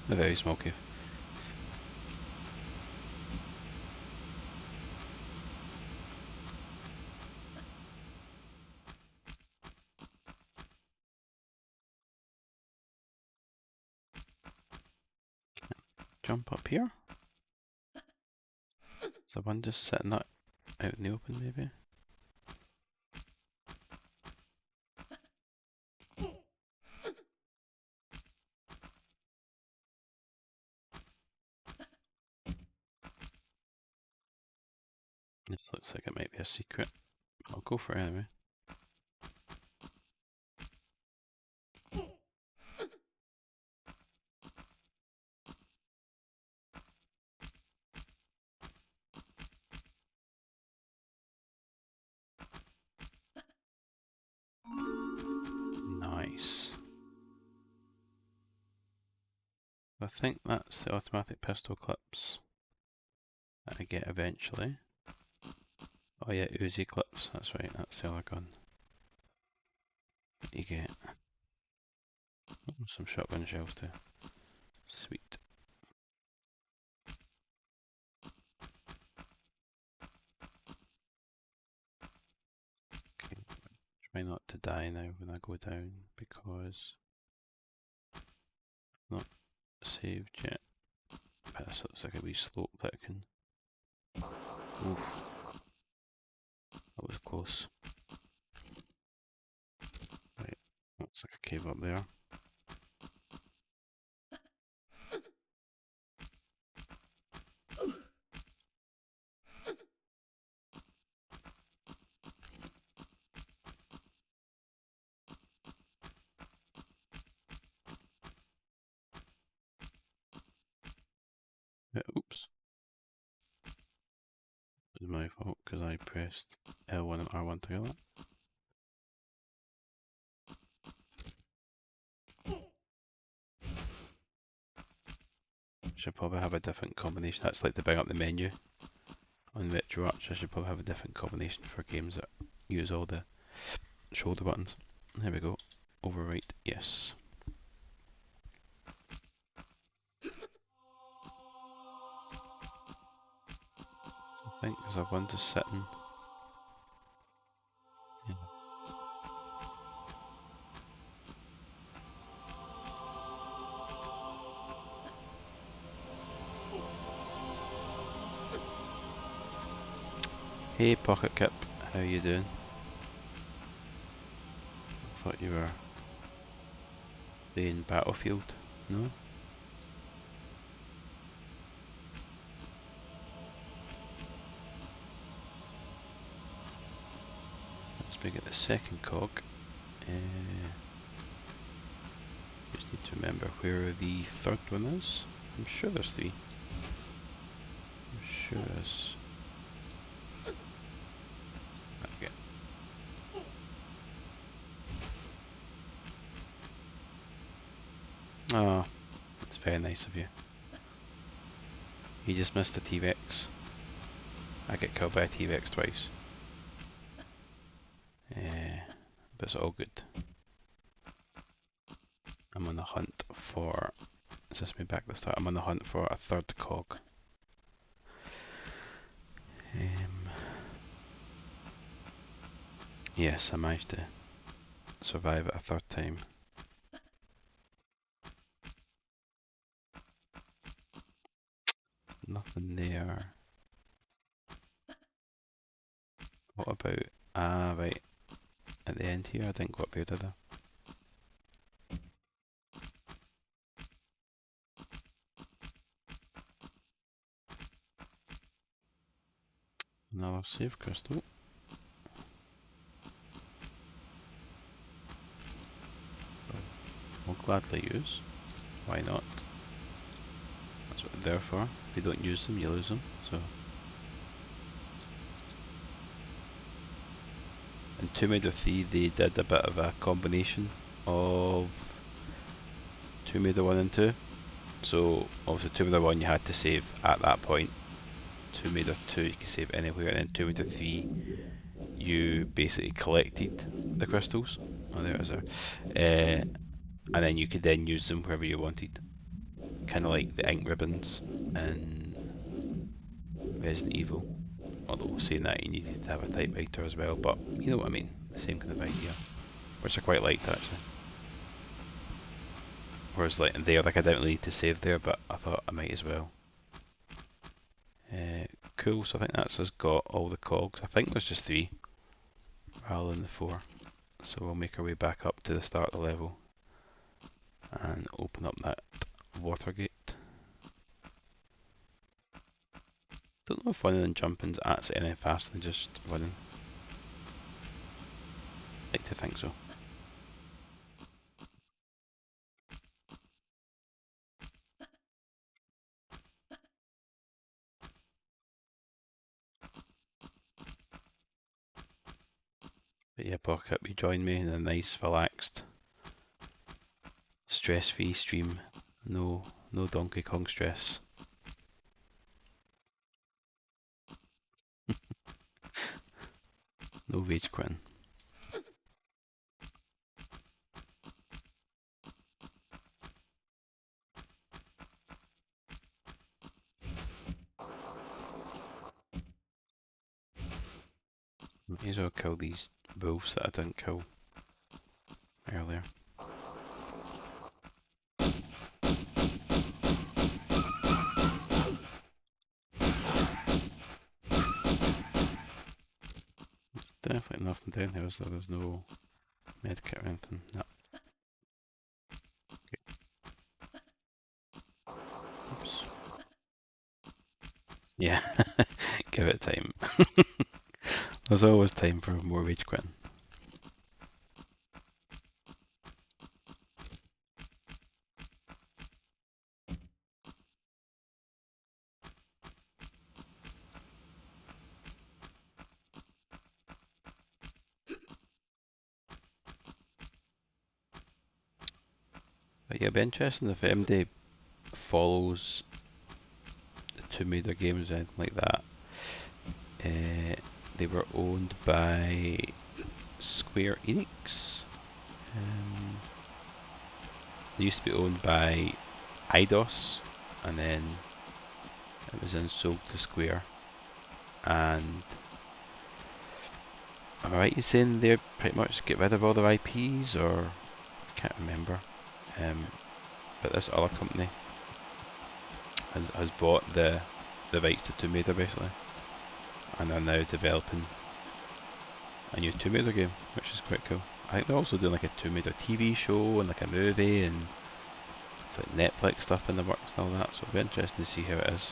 A very small cave. Jump up here? Is the one just sitting out in the open, maybe? This looks like it might be a secret. I'll go for it anyway. Nice. I think that's the automatic pistol clips that I get eventually. Oh yeah, Uzi clips, that's right, that's the other gun that you get. Oh, some shotgun shells too. Sweet. Okay, try not to die now when I go down because I'm not saved yet. But this looks like a wee slope that I can... Oof. That was close. Right, looks like a cave up there. Oops. It was my fault because I pressed L1 and R1 together. Should probably have a different combination. That's like to bring up the menu on RetroArch. I should probably have a different combination for games that use all the shoulder buttons. There we go. Overwrite, yes. I think there's a one just sitting. Yeah. Hey Pocket Kip, how you doing? I thought you were playing Battlefield. No? Let's bring it the second cog. Just need to remember where the third one is. I'm sure there's three. I'm sure there's... Okay. Oh, that's very nice of you. You just missed a T-Rex. I get killed by a T-Rex twice. But it's all good. I'm on the hunt for Is this me back at the start? I'm on the hunt for a third cog. Yes, I managed to survive it a third time. Nothing there. What about... Ah, right. At the end here, I didn't go up here, did I? Another save crystal. We'll gladly use. Why not? That's what they're there for. If you don't use them, you lose them. So, in Tomb Raider 3, they did a bit of a combination of Tomb Raider 1 and 2. So, obviously, Tomb Raider 1 you had to save at that point. Tomb Raider 2 you could save anywhere, and then Tomb Raider 3 you basically collected the crystals. Oh, there it is there. And then you could then use them wherever you wanted. Kind of like the ink ribbons in Resident Evil. Although saying that you needed to have a typewriter as well, but you know what I mean. The same kind of idea. Which I quite liked actually. Whereas like in there, like I didn't really need to save there, but I thought I might as well. Cool, so I think that's us got all the cogs. I think there's just 3 rather than the 4. So we'll make our way back up to the start of the level and open up that water gate. Don't know if running and jumping's actually any faster than just running. Like to think so. But yeah, Pocket, you join me in a nice, relaxed, stress-free stream. No Donkey Kong stress. No rage quitting. May as well kill these wolves that I didn't kill earlier. There's definitely nothing down here, so there's no medkit or anything. No. Okay. Oops. Yeah, give it time. There's always time for more rage quitting. But yeah, it'd be interesting if MD follows the Tomb Raider games or anything like that. They were owned by Square Enix. They used to be owned by Eidos, and then it was then sold to Square. And am I right in saying they pretty much get rid of all their IPs, or I can't remember. But this other company has bought the rights to Tomb Raider basically, and are now developing a new Tomb Raider game, which is quite cool. I think they're also doing like a Tomb Raider TV show and like a movie, and it's like Netflix stuff in the works and all that, so it'll be interesting to see how it is.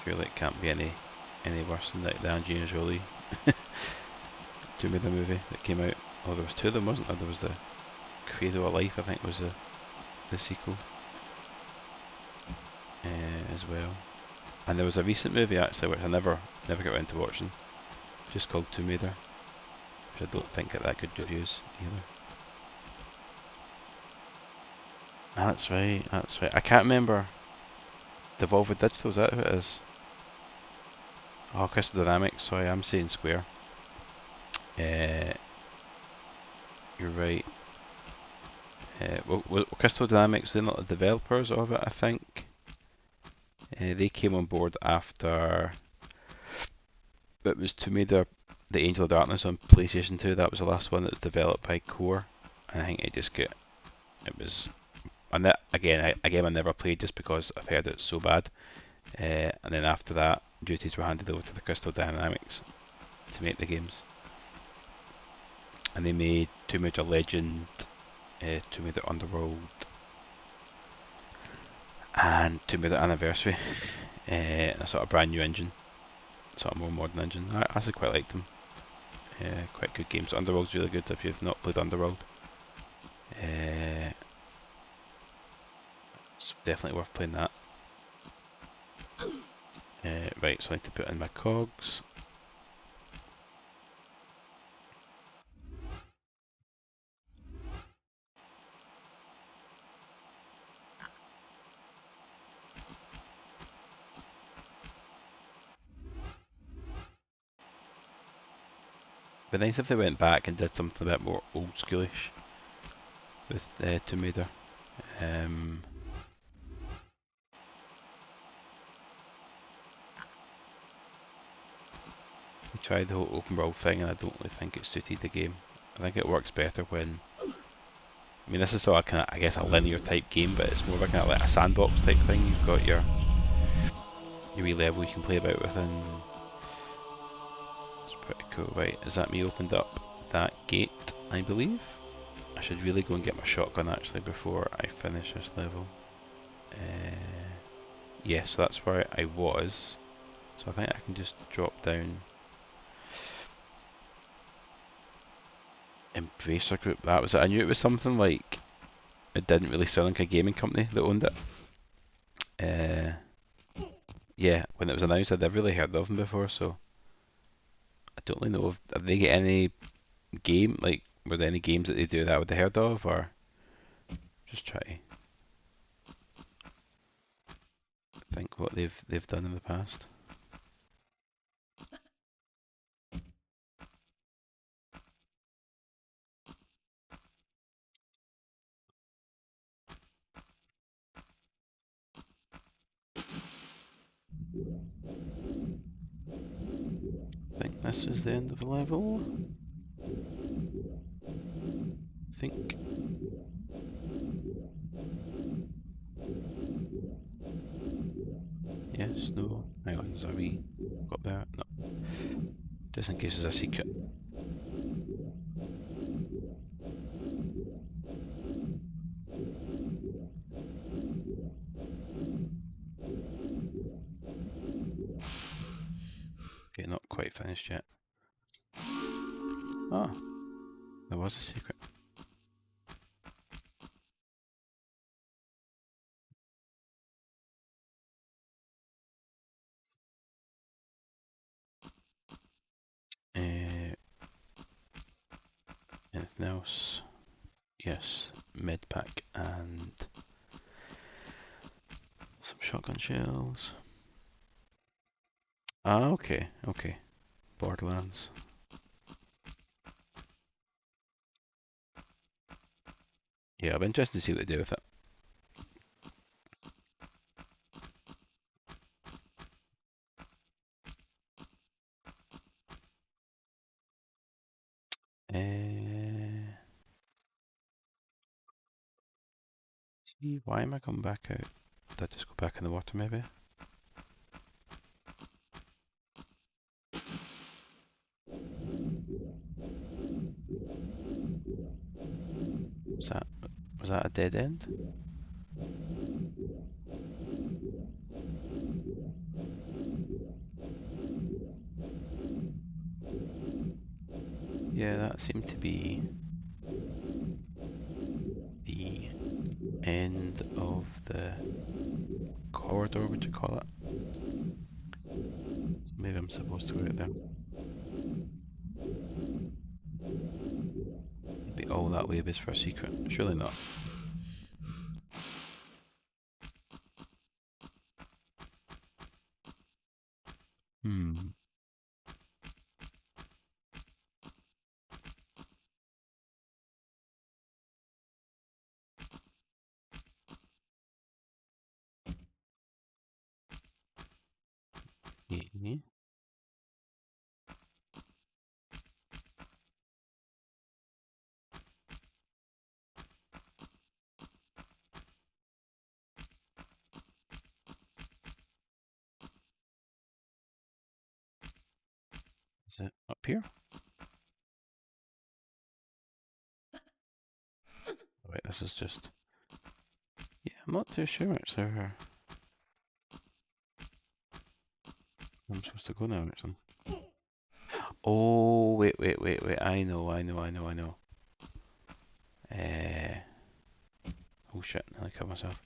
Surely it can't be any worse than the Angelina Jolie Tomb Raider movie that came out. Oh, there was 2 of them, wasn't there? There was the Cradle of Life, I think, was the sequel as well. And there was a recent movie actually, which I never got around to watching, just called Tomb Raider, which I don't think got that good reviews either. That's right. I can't remember. Devolver Digital, is that who it is? Oh, Crystal Dynamics, sorry, I'm saying Square. you're right. Well, Crystal Dynamics, they're not the developers of it, I think. They came on board after it was Tomb Raider, the Angel of Darkness on PlayStation 2. That was the last one that was developed by Core, and I think it was. And that again, a game I never played just because I've heard it's so bad. And then after that, duties were handed over to the Crystal Dynamics to make the games, and they made Tomb Raider Legend, Tomb Raider Underworld, and Tomb Raider Anniversary, a sort of brand new engine, sort of more modern engine. I actually quite liked them. Quite good games. Underworld's really good if you've not played Underworld. It's definitely worth playing that. Right, so I need to put in my cogs. It'd be nice if they went back and did something a bit more old schoolish with Tomb Raider. They tried the whole open world thing, and I don't really think it suited the game. I think it works better when. I mean, this is sort of kind of, I guess, a linear type game, but it's more of a kind of like a sandbox type thing. You've got your wee level you can play about within. It's pretty cool. Right, is that me opened up that gate? I believe. I should really go and get my shotgun actually before I finish this level. Yes, so that's where I was. So I think I can just drop down. Embracer Group, that was it. I knew it was something like, it didn't really sound like a gaming company that owned it. Yeah, when it was announced, I'd never really heard of them before, so I don't really know if they get any game, like, were there any games that they do that I would have heard of, or just try to think what they've done in the past. I think this is the end of the level. I think. Yes, no. Hang on, is a wee got there? No. Just in case there's a secret. Okay, not quite finished yet. Ah, there was a secret. Uh, Anything else? Yes, med pack and some shotgun shells. Ah, okay, okay. Borderlands. Yeah, I'll be interested to see what they do with it. See, why am I coming back out? Did I just go back in the water maybe? Was that, was that a dead end? Yeah, that seemed to be the end of the corridor, would you call it? So maybe I'm supposed to go out there. Maybe all that way is for a secret. Surely not. Hmm. Yeah. Is it up here? Wait, this is just... Yeah, I'm not too sure actually where I'm supposed to go now actually. Oh, wait. I know. Uh, oh shit, I cut myself.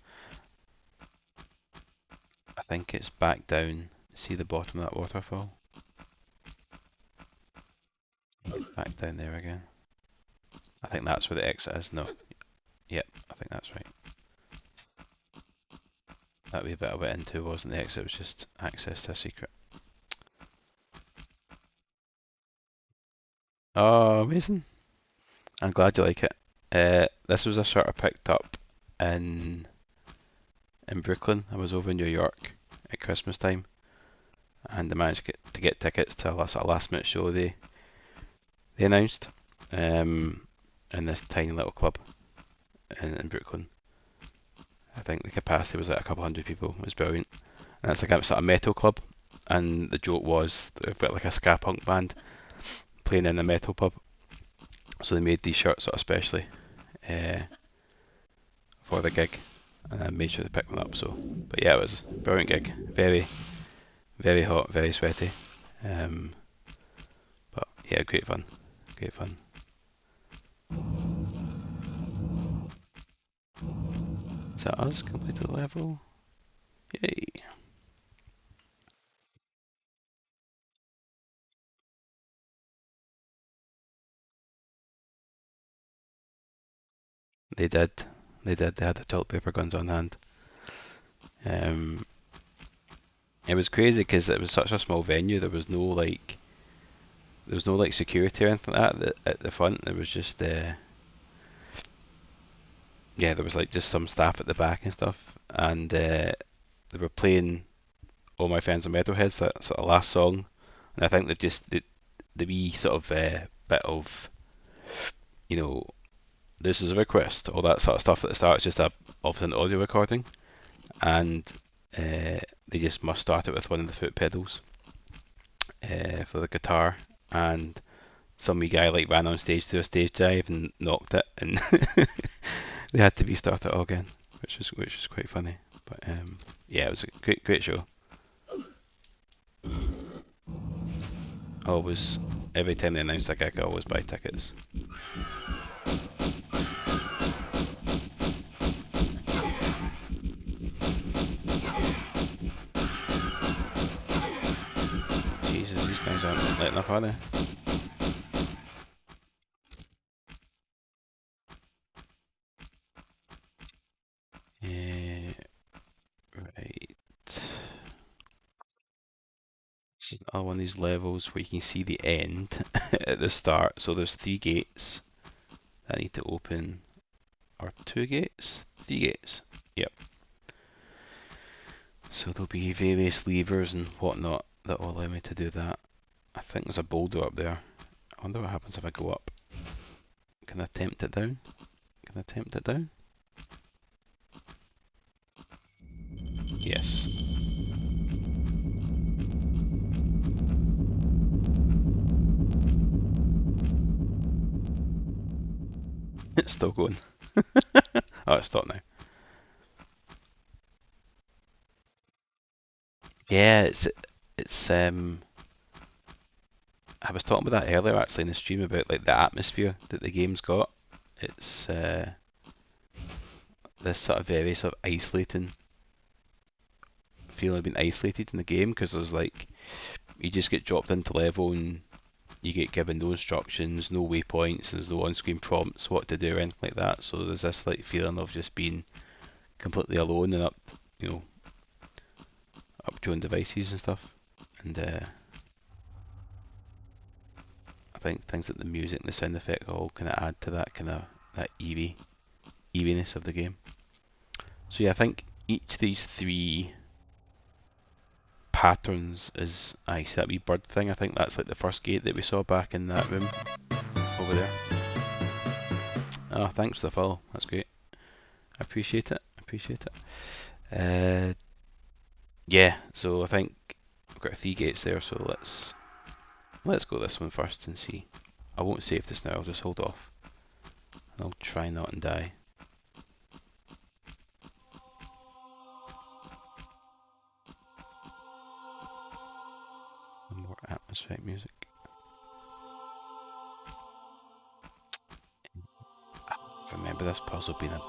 I think it's back down. See the bottom of that waterfall? Back down there again. I think that's where the exit is. No. Yep, I think that's right. That wee bit I went into wasn't the exit, it was just access to a secret. Oh, amazing. I'm glad you like it. This was a sort of picked up in Brooklyn. I was over in New York at Christmas time, and I managed to get tickets to a sort of last minute show they announced in this tiny little club in Brooklyn. I think the capacity was like a couple hundred people. It was brilliant. And it's like a sort of metal club, and the joke was they've got like a ska punk band playing in a metal pub. So they made these shirts sort of specially uh, for the gig, and I made sure to pick one up. So, but yeah, it was a brilliant gig. Very hot, very sweaty. Um, but yeah, great fun. Great fun. Is that us completed the level? Yay! They did. They did. They had the toilet paper guns on hand. Um, it was crazy because it was such a small venue. There was no like security or anything like that at the front. There was just yeah, there was like just some staff at the back and stuff, and they were playing "All My Friends Are Metalheads," that sort of last song, and I think they just the wee sort of bit of you know this is a request, all that sort of stuff at the start. It's just often an audio recording, and they just must start it with one of the foot pedals for the guitar, and some wee guy like ran on stage to a stage dive and knocked it, and they had to restart it all again, which was quite funny. But yeah, it was a great show. Always, every time they announce a gig, I always buy tickets. Jesus, these guys aren't letting up, are they? Right. This is another one of these levels where you can see the end at the start. So there's 3 gates that I need to open, or 2 gates? 3 gates. Yep. So there'll be various levers and whatnot that will allow me to do that. I think there's a boulder up there. I wonder what happens if I go up. Can I tempt it down? Can I tempt it down? Yes. It's still going. Oh, it's stopped now. Yeah, it's I was talking about that earlier actually in the stream about like the atmosphere that the game's got. It's this sort of very sort of isolating feeling of being isolated in the game because there's like you just get dropped into level and you get given no instructions, no waypoints, there's no on-screen prompts what to do or anything like that. So there's this like feeling of just being completely alone and you know, up to your own devices and stuff. And I think things like the music and the sound effect all kind of add to that kind of that eeriness of the game. So yeah, I think each of these 3 patterns is, I see that wee bird thing. I think that's like the first gate that we saw back in that room over there. Oh, thanks for the follow. That's great. I appreciate it. I appreciate it. Yeah. So I think we've got 3 gates there. So let's go this one first and see. I won't save this now. I'll just hold off. I'll try not and die. More atmospheric music. I remember this puzzle being a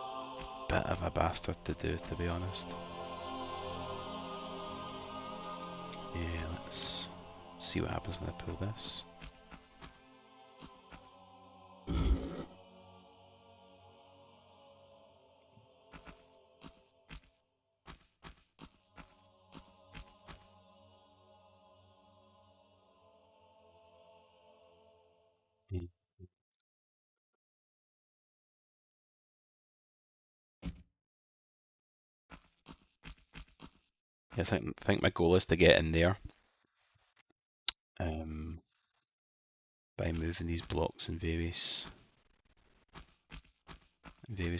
bit of a bastard to do, to be honest. Yeah, let's see what happens when I pull this. Yeah, I think my goal is to get in there um, by moving these blocks in various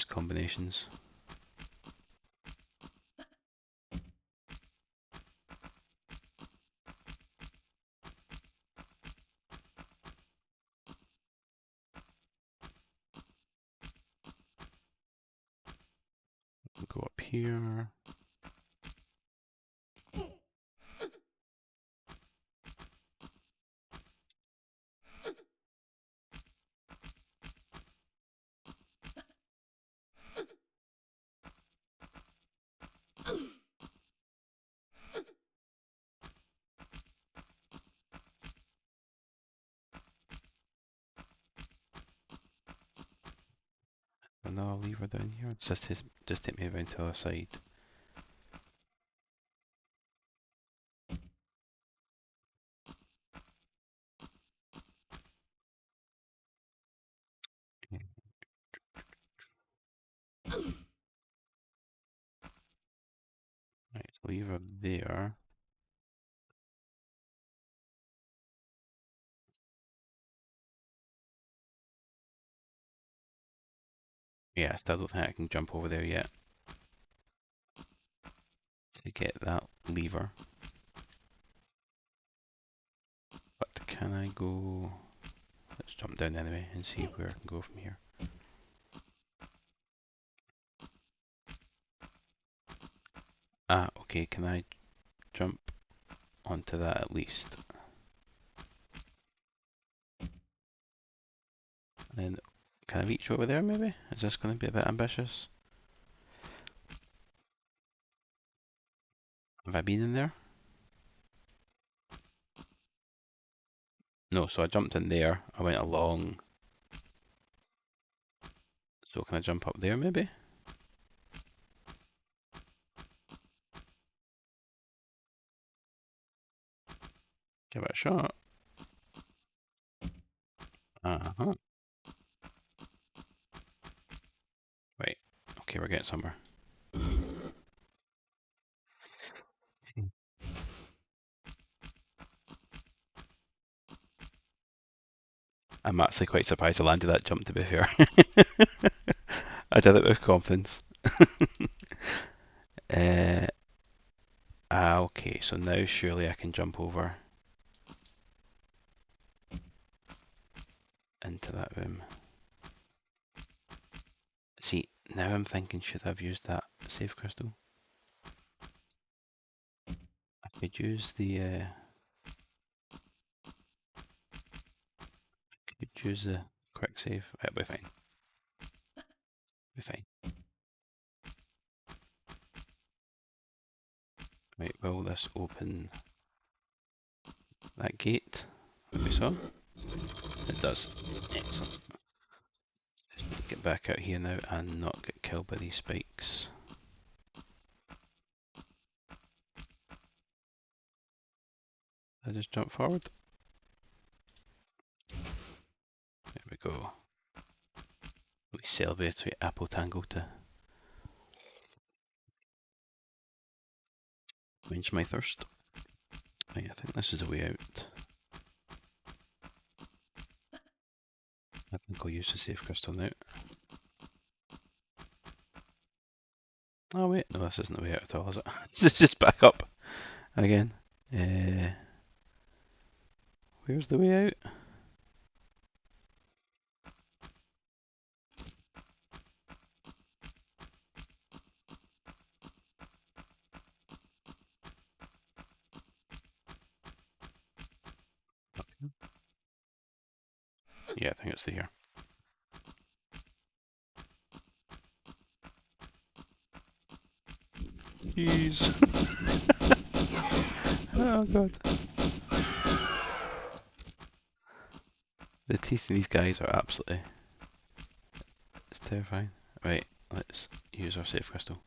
combinations. Go up here. Another lever down here. It's just take me around to the other side. Yeah. Right, lever there. Yeah, I still don't think I can jump over there yet to get that lever. But can I go? Let's jump down anyway and see where I can go from here. Ah, okay, can I jump onto that at least? And then, can I reach over there maybe? Is this going to be a bit ambitious? Have I been in there? No, so I jumped in there, I went along. So can I jump up there maybe? Give it a shot. Uh-huh. Right, okay, we're getting somewhere. I'm actually quite surprised I landed that jump, to be fair. I did it with confidence. uh, okay, so now surely I can jump over into that room. See, now I'm thinking, should I have used that save crystal? I could use the quick save. It'll be fine. Be fine. Right, will this open that gate that we saw? It does. Excellent. Just need to get back out here now and not get killed by these spikes. I just jump forward. There we go. We celebrate apple tangle to quench my thirst. Right, I think this is the way out. I think I'll use the safe crystal now. Oh wait, no, this isn't the way out at all, is it? This is just back up again. Where's the way out? Yeah, I think it's here. Jeez. Oh god. The teeth in these guys are absolutely... It's terrifying. Right, let's use our safe crystal.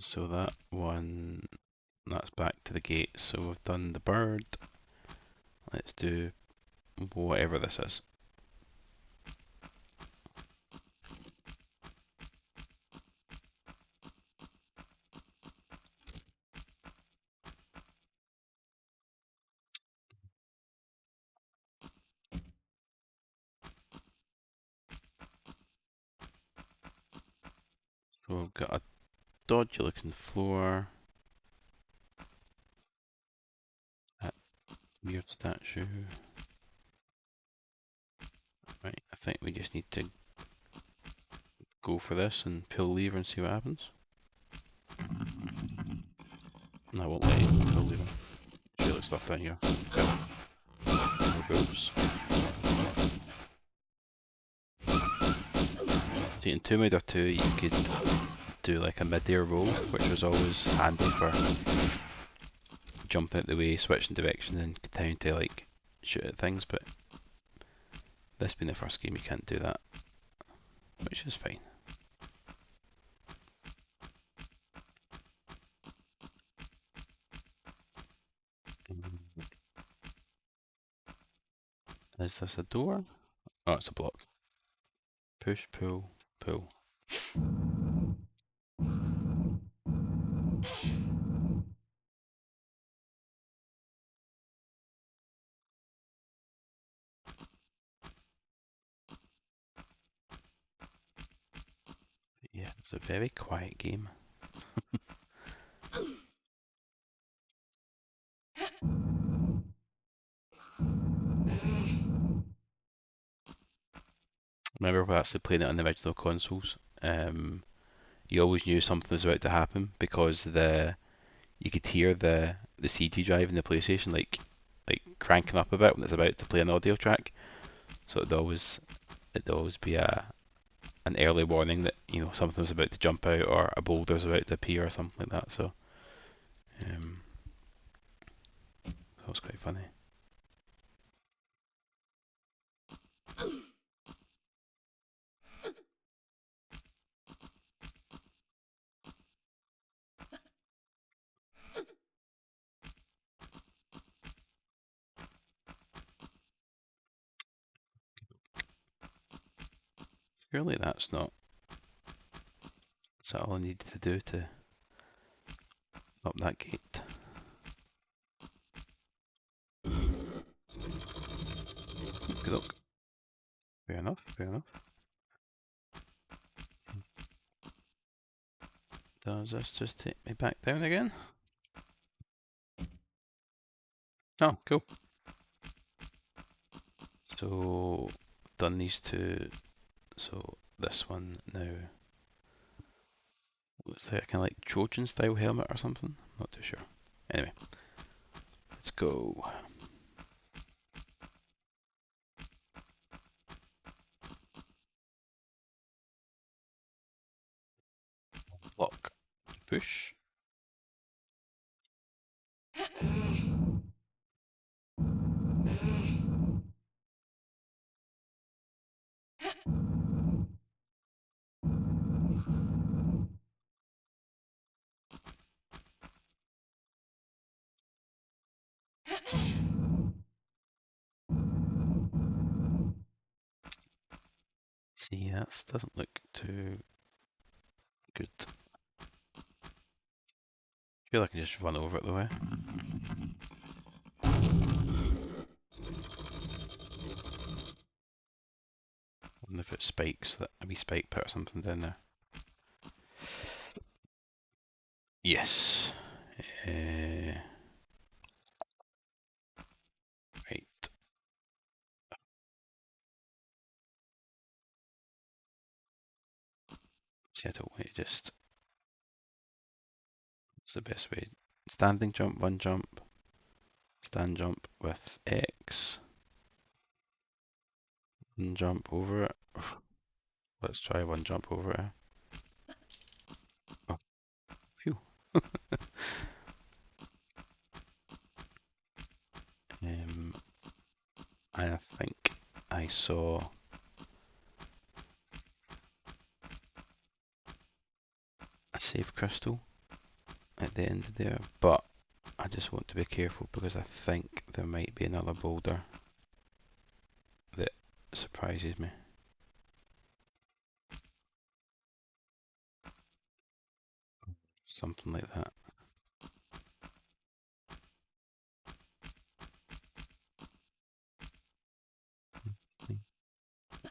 So that one, that's back to the gate. So we've done the bird. Let's do whatever this is. So we've got a dodgy looking floor. That weird statue. Right, I think we just need to go for this and pull lever and see what happens. And I won't let you pull lever. Should look stuff down here. Kill. More boobs. See, in Tomb Raider 2 you could do like a mid-air roll, which was always handy for jumping out the way, switching direction and continuing to like shoot at things, but this being the first game you can't do that, which is fine. Is this a door? Oh, it's a block. Push, pull, pull. Yeah, it's a very quiet game. Remember we actually playing it on the original consoles. You always knew something was about to happen because you could hear the CD drive in the PlayStation like cranking up a bit when it's about to play an audio track. So it'd always be an early warning that something was about to jump out or a boulder was about to appear or something like that. So that was quite funny. Surely that's not. Is that all I needed to do to up that gate? Good luck. Fair enough. Fair enough. Does this just take me back down again? Oh, cool. So done these two. So this one now looks like a kind of like Trojan style helmet or something. Not too sure. Anyway, let's go. Block. Push. See, that doesn't look too good. I feel like I can just run over it the way. I wonder if it spikes, that a wee spike put or something down there. Yes. Right. See, I don't want to just. What's the best way? Standing jump, one jump. Stand jump with X. One jump over it. Let's try one jump over it. Oh, phew. I think I saw a save crystal at the end there, but I just want to be careful because I think there might be another boulder that surprises me. Something like that.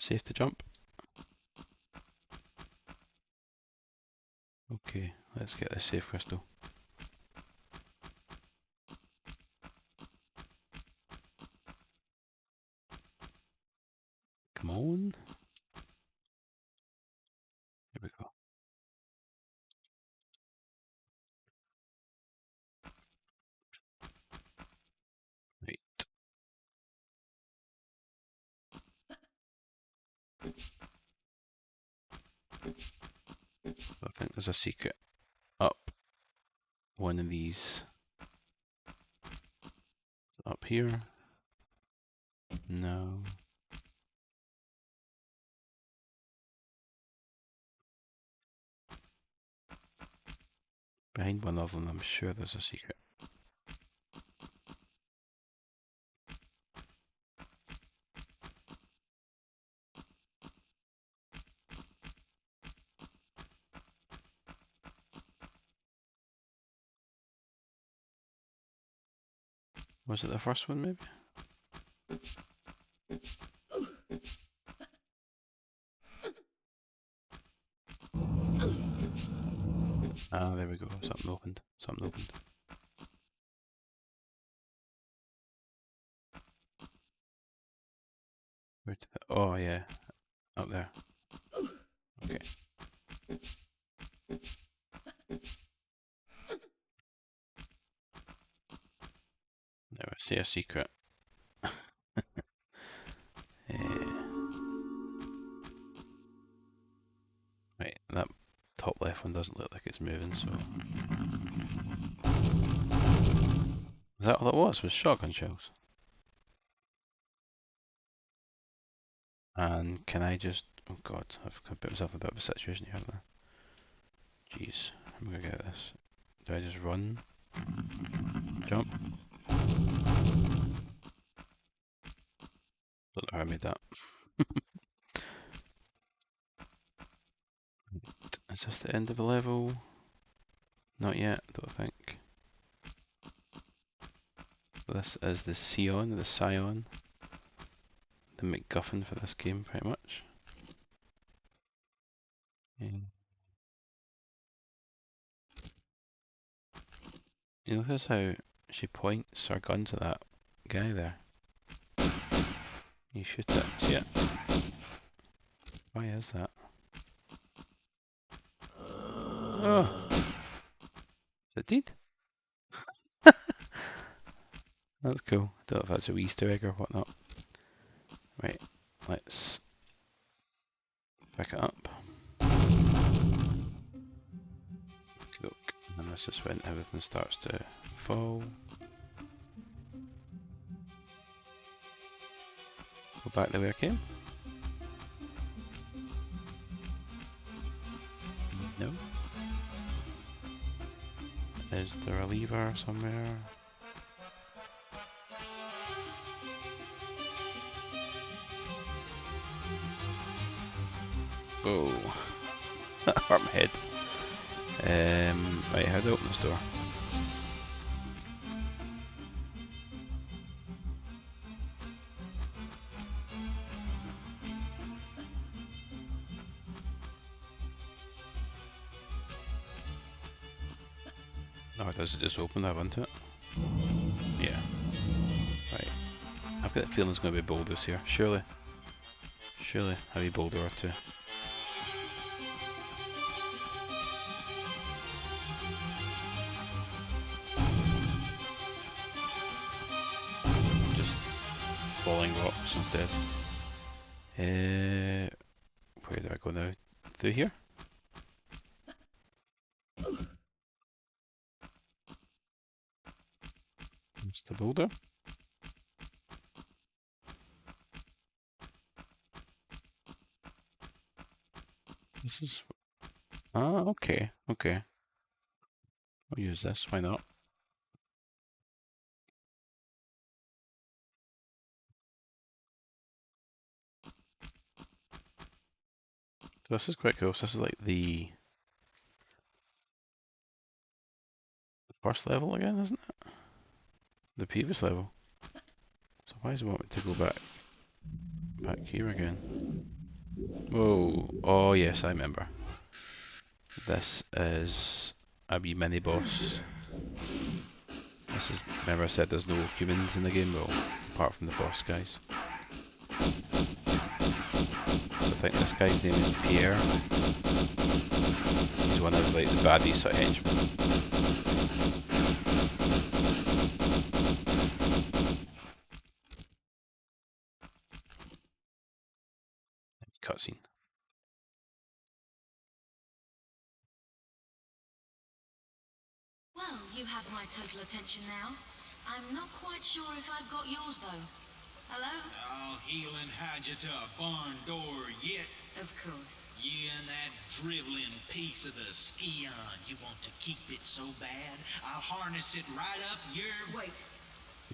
Safe to jump. Okay, let's get this safe crystal. Come on. Here we go. Right. I think there's a secret up one of these. Up here. No. Behind one of them, I'm sure there's a secret. Was it the first one, maybe? Ah, there we go. Something opened. Something opened. Where did that? Oh, yeah. Up there. Okay. Now I see a secret. Right, that top left one doesn't look like it's moving, so. Is that all it was shotgun shells? And can I just. Oh god, I've put myself in a bit of a situation here, haven't I? Jeez, how am I gonna get this? Do I just run? Jump? Don't know how I made that. Is this the end of the level? Not yet, I don't think. This is the Scion, the MacGuffin for this game, pretty much. Yeah. You notice how she points her gun to that guy there? You shoot it, see it? Why is that? Oh! Is it deed? That's cool. I don't know if that's a wee Easter egg or whatnot. Right, let's pick it up. Look, and then this is when everything starts to fall. Go back the way I came. No. Is there a lever somewhere? Oh, that hurt my head. Right, how do I open this door? Oh, does it just open there, won't it? Yeah. Right. I've got a feeling there's going to be boulders here. Surely. Surely. A wee boulder or two. Just falling rocks instead. Where do I go now? Through here? It's the boulder. This is... Ah, okay, okay. I'll use this, why not? So this is quite cool. So this is like the first level again, isn't it? The previous level. So why does it want me to go back here again? Whoa, oh yes, I remember. This is a wee mini boss. This is, remember I said there's no humans in the game, well, apart from the boss guys. So I think this guy's name is Pierre. He's one of like the baddies sort of henchmen. Cutscene. Well, you have my total attention now. I'm not quite sure if I've got yours, though. Hello? I'll heel and hide you to a barn door yet. Of course. You and that dribbling piece of the ski-on. You want to keep it so bad, I'll harness it right up your... Wait.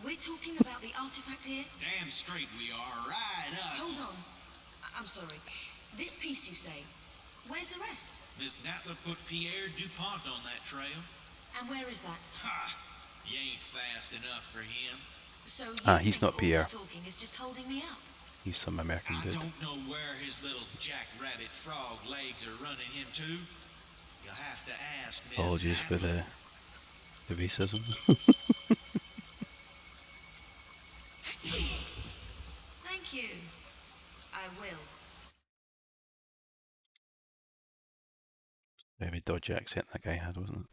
We're talking about the artifact here? Damn straight we are, right up. Hold on. I'm sorry. This piece, you say. Where's the rest? Miss Natla put Pierre DuPont on that trail. And where is that? Ha! You ain't fast enough for him. So He's not all Pierre. this talking is just holding me up. He's some American I dude. don't know where his little jackrabbit frog legs are running him to. You'll have to ask Miss Apologies for Natla. the racism. Thank you. I will. Very dodgy accent that guy had, wasn't it?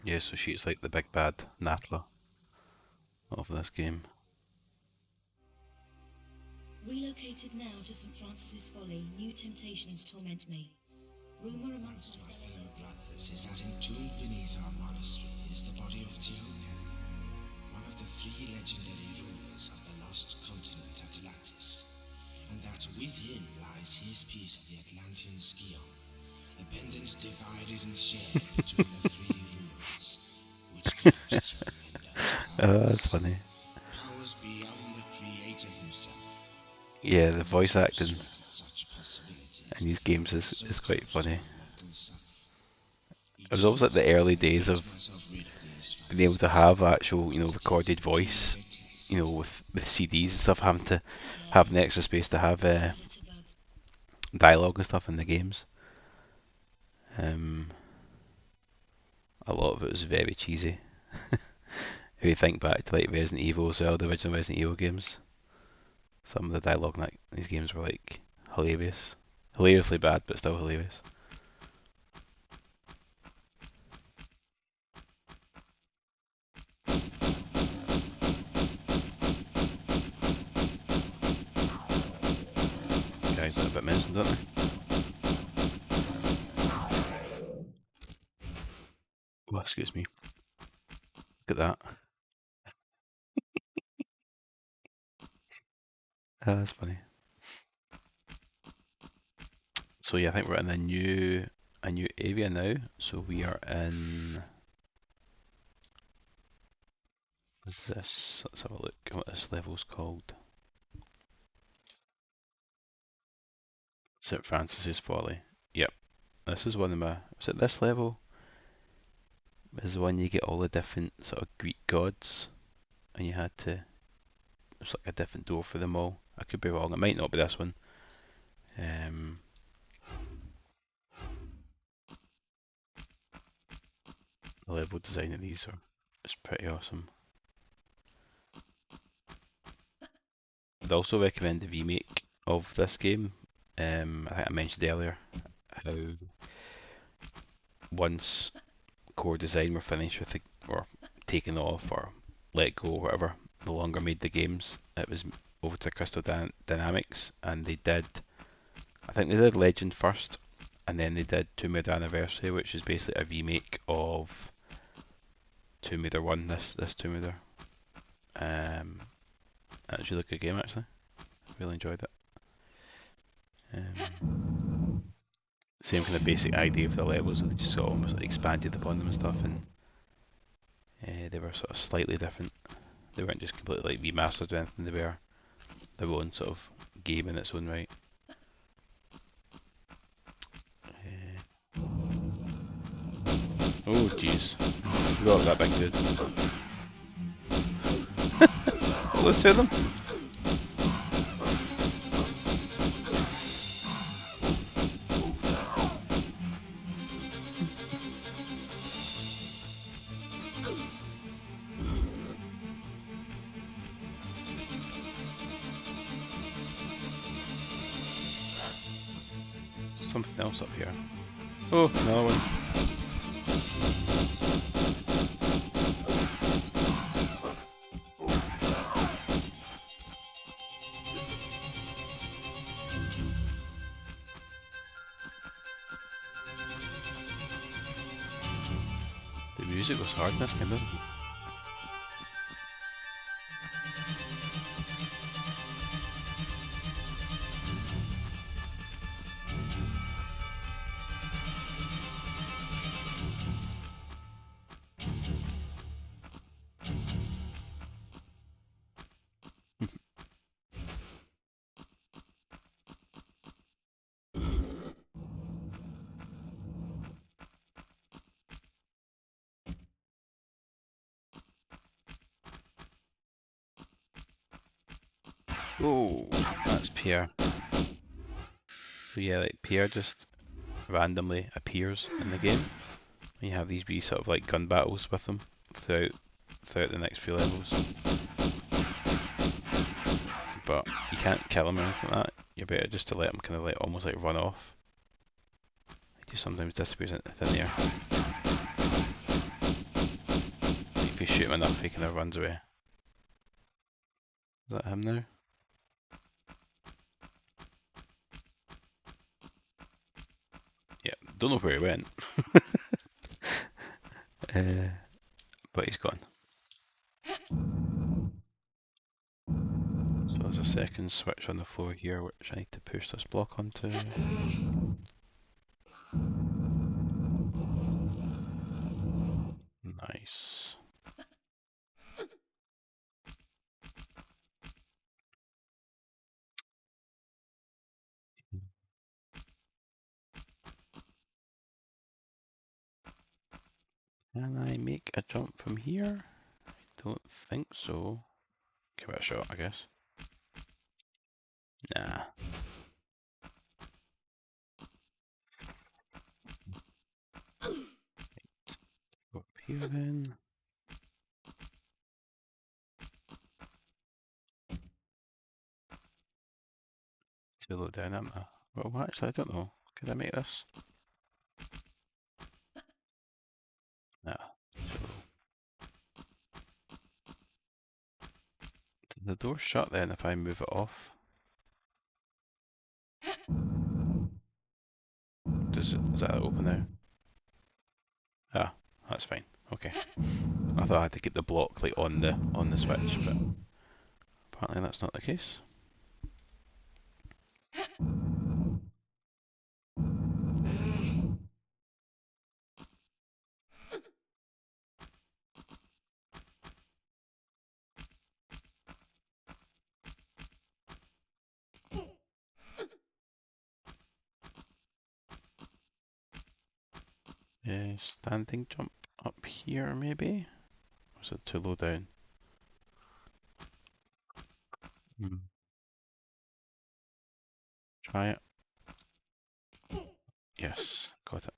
Yeah, so she's like the big bad Natla of this game. Relocated now to St. Francis's Folly, new temptations torment me. Rumor amongst My fellow brothers is that entombed beneath our monastery is the body of Tiokan, one of the three legendary rulers of the lost continent Atlantis, and that with him lies his piece of the Atlantean Skion, a pendant divided and shared between the three rulers, which collapsed through Ender's That's funny. powers beyond the Creator himself. Yeah, the voice acting Such possibilities. in these games is quite funny. It It was always like the early days of being able to have actual, recorded voice, with CDs and stuff, having to have an extra space to have dialogue and stuff in the games. A lot of it was very cheesy. If you think back to like Resident Evil as well, the original Resident Evil games, some of the dialogue in these games were like hilarious. Hilariously bad, but still hilarious. guys that are a bit menacing, don't they? Oh, excuse me. Look at that. That's funny. So yeah, I think we're in a new area now. So we are in. What's this? Let's have a look at what this level's called. St. Francis's Folly. Yep. This is one of my. Was it this level? Is the one you get all the different sort of Greek gods, and you had to. It's like a different door for them all. I could be wrong. It might not be this one. Um, the level design of these are is pretty awesome. I'd also recommend the remake of this game. I think I mentioned earlier how once core design were finished with the, or taken off or let go or whatever, no longer made the games. It was over to Crystal Dynamics, and they did. I think they did Legend first, and then they did Tomb Raider Anniversary, which is basically a remake of Tomb Raider One. This Tomb Raider. It's a really good game actually. Really enjoyed it. Same kind of basic idea for the levels, they just sort of almost expanded upon them and stuff, and they were sort of slightly different. They weren't just completely like remastered or anything. They were their own sort of game in its own right. Oh jeez, forgot that big dude. Those two of them. Something else up here. Oh, another one. The music was hard in this game, doesn't it? Oh, that's Pierre. So yeah, like Pierre just randomly appears in the game. And you have these wee sort of like gun battles with them throughout the next few levels. But you can't kill him or anything like that. You're better just to let him kind of like almost like run off. He just sometimes disappears into thin air. Like if you shoot him enough, he kind of runs away. Is that him now? Yeah, don't know where he went. But he's gone. So there's a second switch on the floor here which I need to push this block onto. Nice. Can I make a jump from here? I don't think so. Give it a shot, I guess. Nah. Go up here then. Too low down, am I? Well, actually, I don't know. Could I make this? Nah. Too low. Did the door shut then if I move it off? is that open now? Ah, that's fine. Okay. I thought I had to keep the block like on the switch, but apparently that's not the case. Standing jump up here maybe? Or is it too low down? Try it. Yes, got it.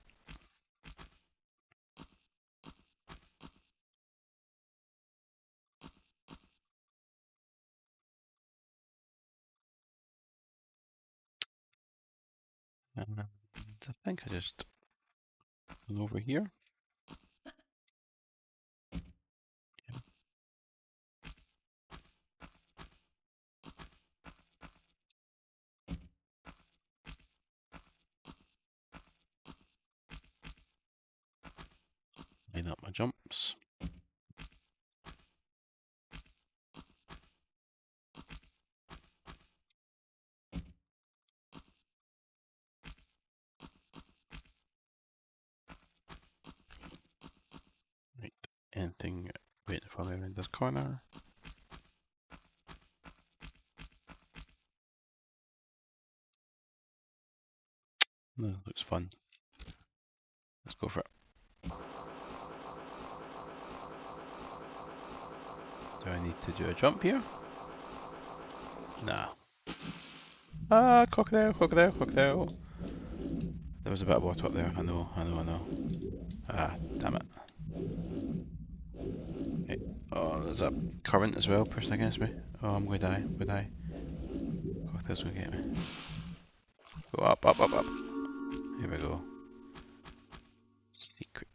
And I think I just went over here. Line up my jumps. Right, anything waiting for me around this corner? No, looks fun. Let's go for it. Do I need to do a jump here? Nah. Ah, crocodile, crocodile, crocodile. There was a bit of water up there. I know. Ah, damn it. Okay. Oh, there's a current as well pushing against me. Oh, I'm going to die. I'm going to die. Crocodile's going to get me. Go up, up, up, up. Here we go. Secret.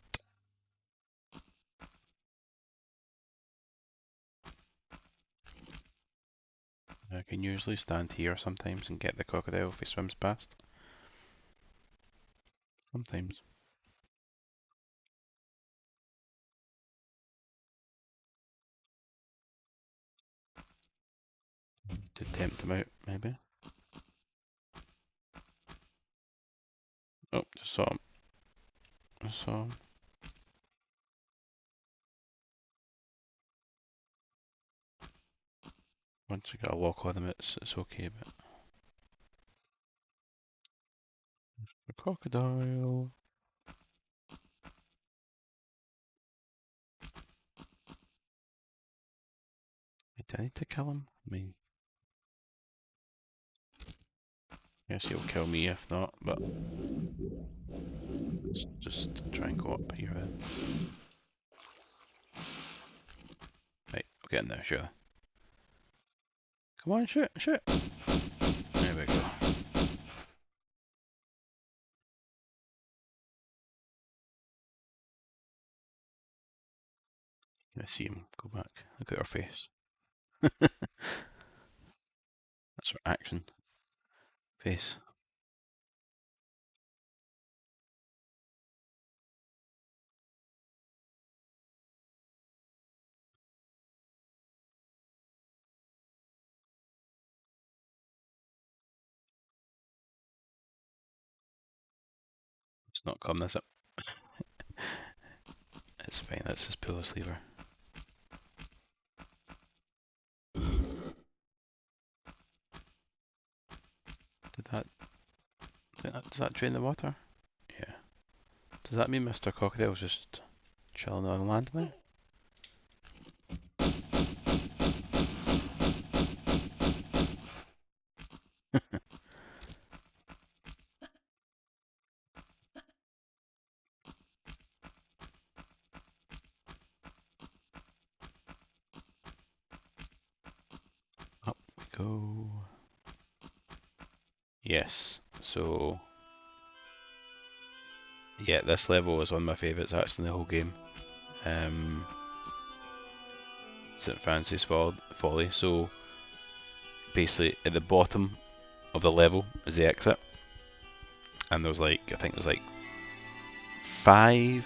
I can usually stand here sometimes and get the crocodile if he swims past. Sometimes. To tempt him out, maybe. Oh, just saw him. Just saw him. Once you get a lock on him, it's okay, but... The crocodile. Do I need to kill him? I mean... I guess he'll kill me if not, but... Let's just try and go up here then. Right, I'll get in there, surely. Come on, shoot, shoot! There we go. I see him go back. Look at her face. That's her action face. It's not come, is it? It's fine, let's just pull this lever. Does that drain the water? Yeah. Does that mean Mr. Crocodile's just chilling on land now? Up we go. Yes, so... Yeah, this level is one of my favourites actually in the whole game. St. Francis Folly, so basically at the bottom of the level is the exit, and there was like, I think there was like 5,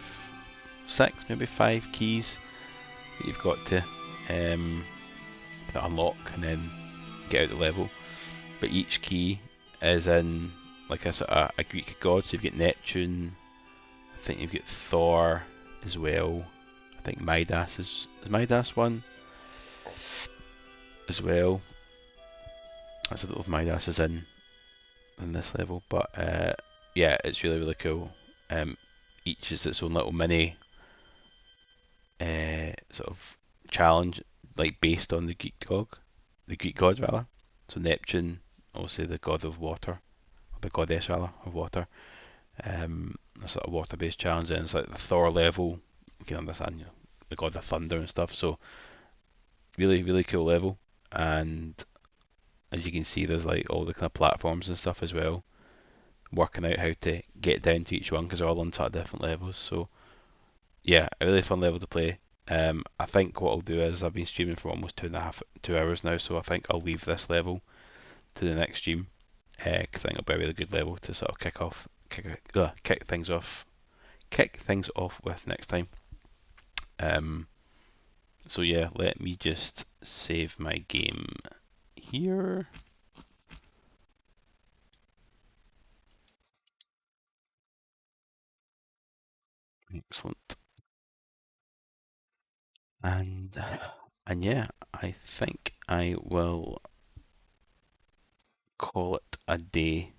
6, maybe 5 keys that you've got to unlock and then get out the level. But each key is in like a sort of a Greek god. So you've got Neptune, I think you've got Thor as well. I think Midas is Midas one as well. That's a lot of Midas is in this level, but yeah, it's really cool. Each is its own little mini sort of challenge, like based on the Greek gods rather. So Neptune, obviously the god of water, or the goddess rather of water. A sort of water-based challenge, and it's like the Thor level. You can understand, you know, the god of thunder and stuff. So really cool level, and as you can see, there's like all the kind of platforms and stuff as well. Working out how to get down to each one because they're all on sort of different levels. So yeah, a really fun level to play. I think what I'll do is I've been streaming for almost 2 hours now, so I think I'll leave this level to the next stream because I think it'll be a really good level to sort of kick things off with next time. So yeah, let me just save my game here. Excellent. And yeah, I think I will call it a day.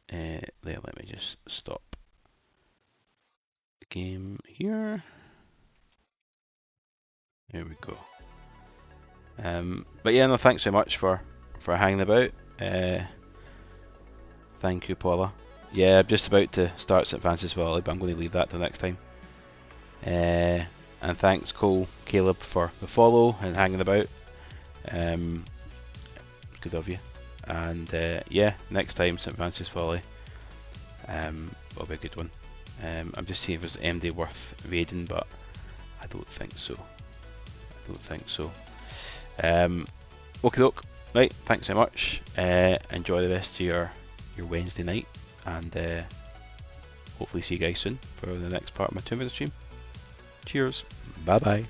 There, let me just stop the game here. There we go. But yeah, no, thanks so much for hanging about. Thank you, Paula. Yeah, I'm just about to start St. Francis Valley, but I'm going to leave that till next time. And thanks, Cole, Caleb, for the follow and hanging about. Good of you. And yeah, next time St. Francis Folly. Will be a good one. I'm just seeing if there's MD worth raiding, but I don't think so. Okie doke. Right, thanks so much. Enjoy the rest of your Wednesday night, and hopefully see you guys soon for the next part of my 2-minute stream. Cheers. Bye bye.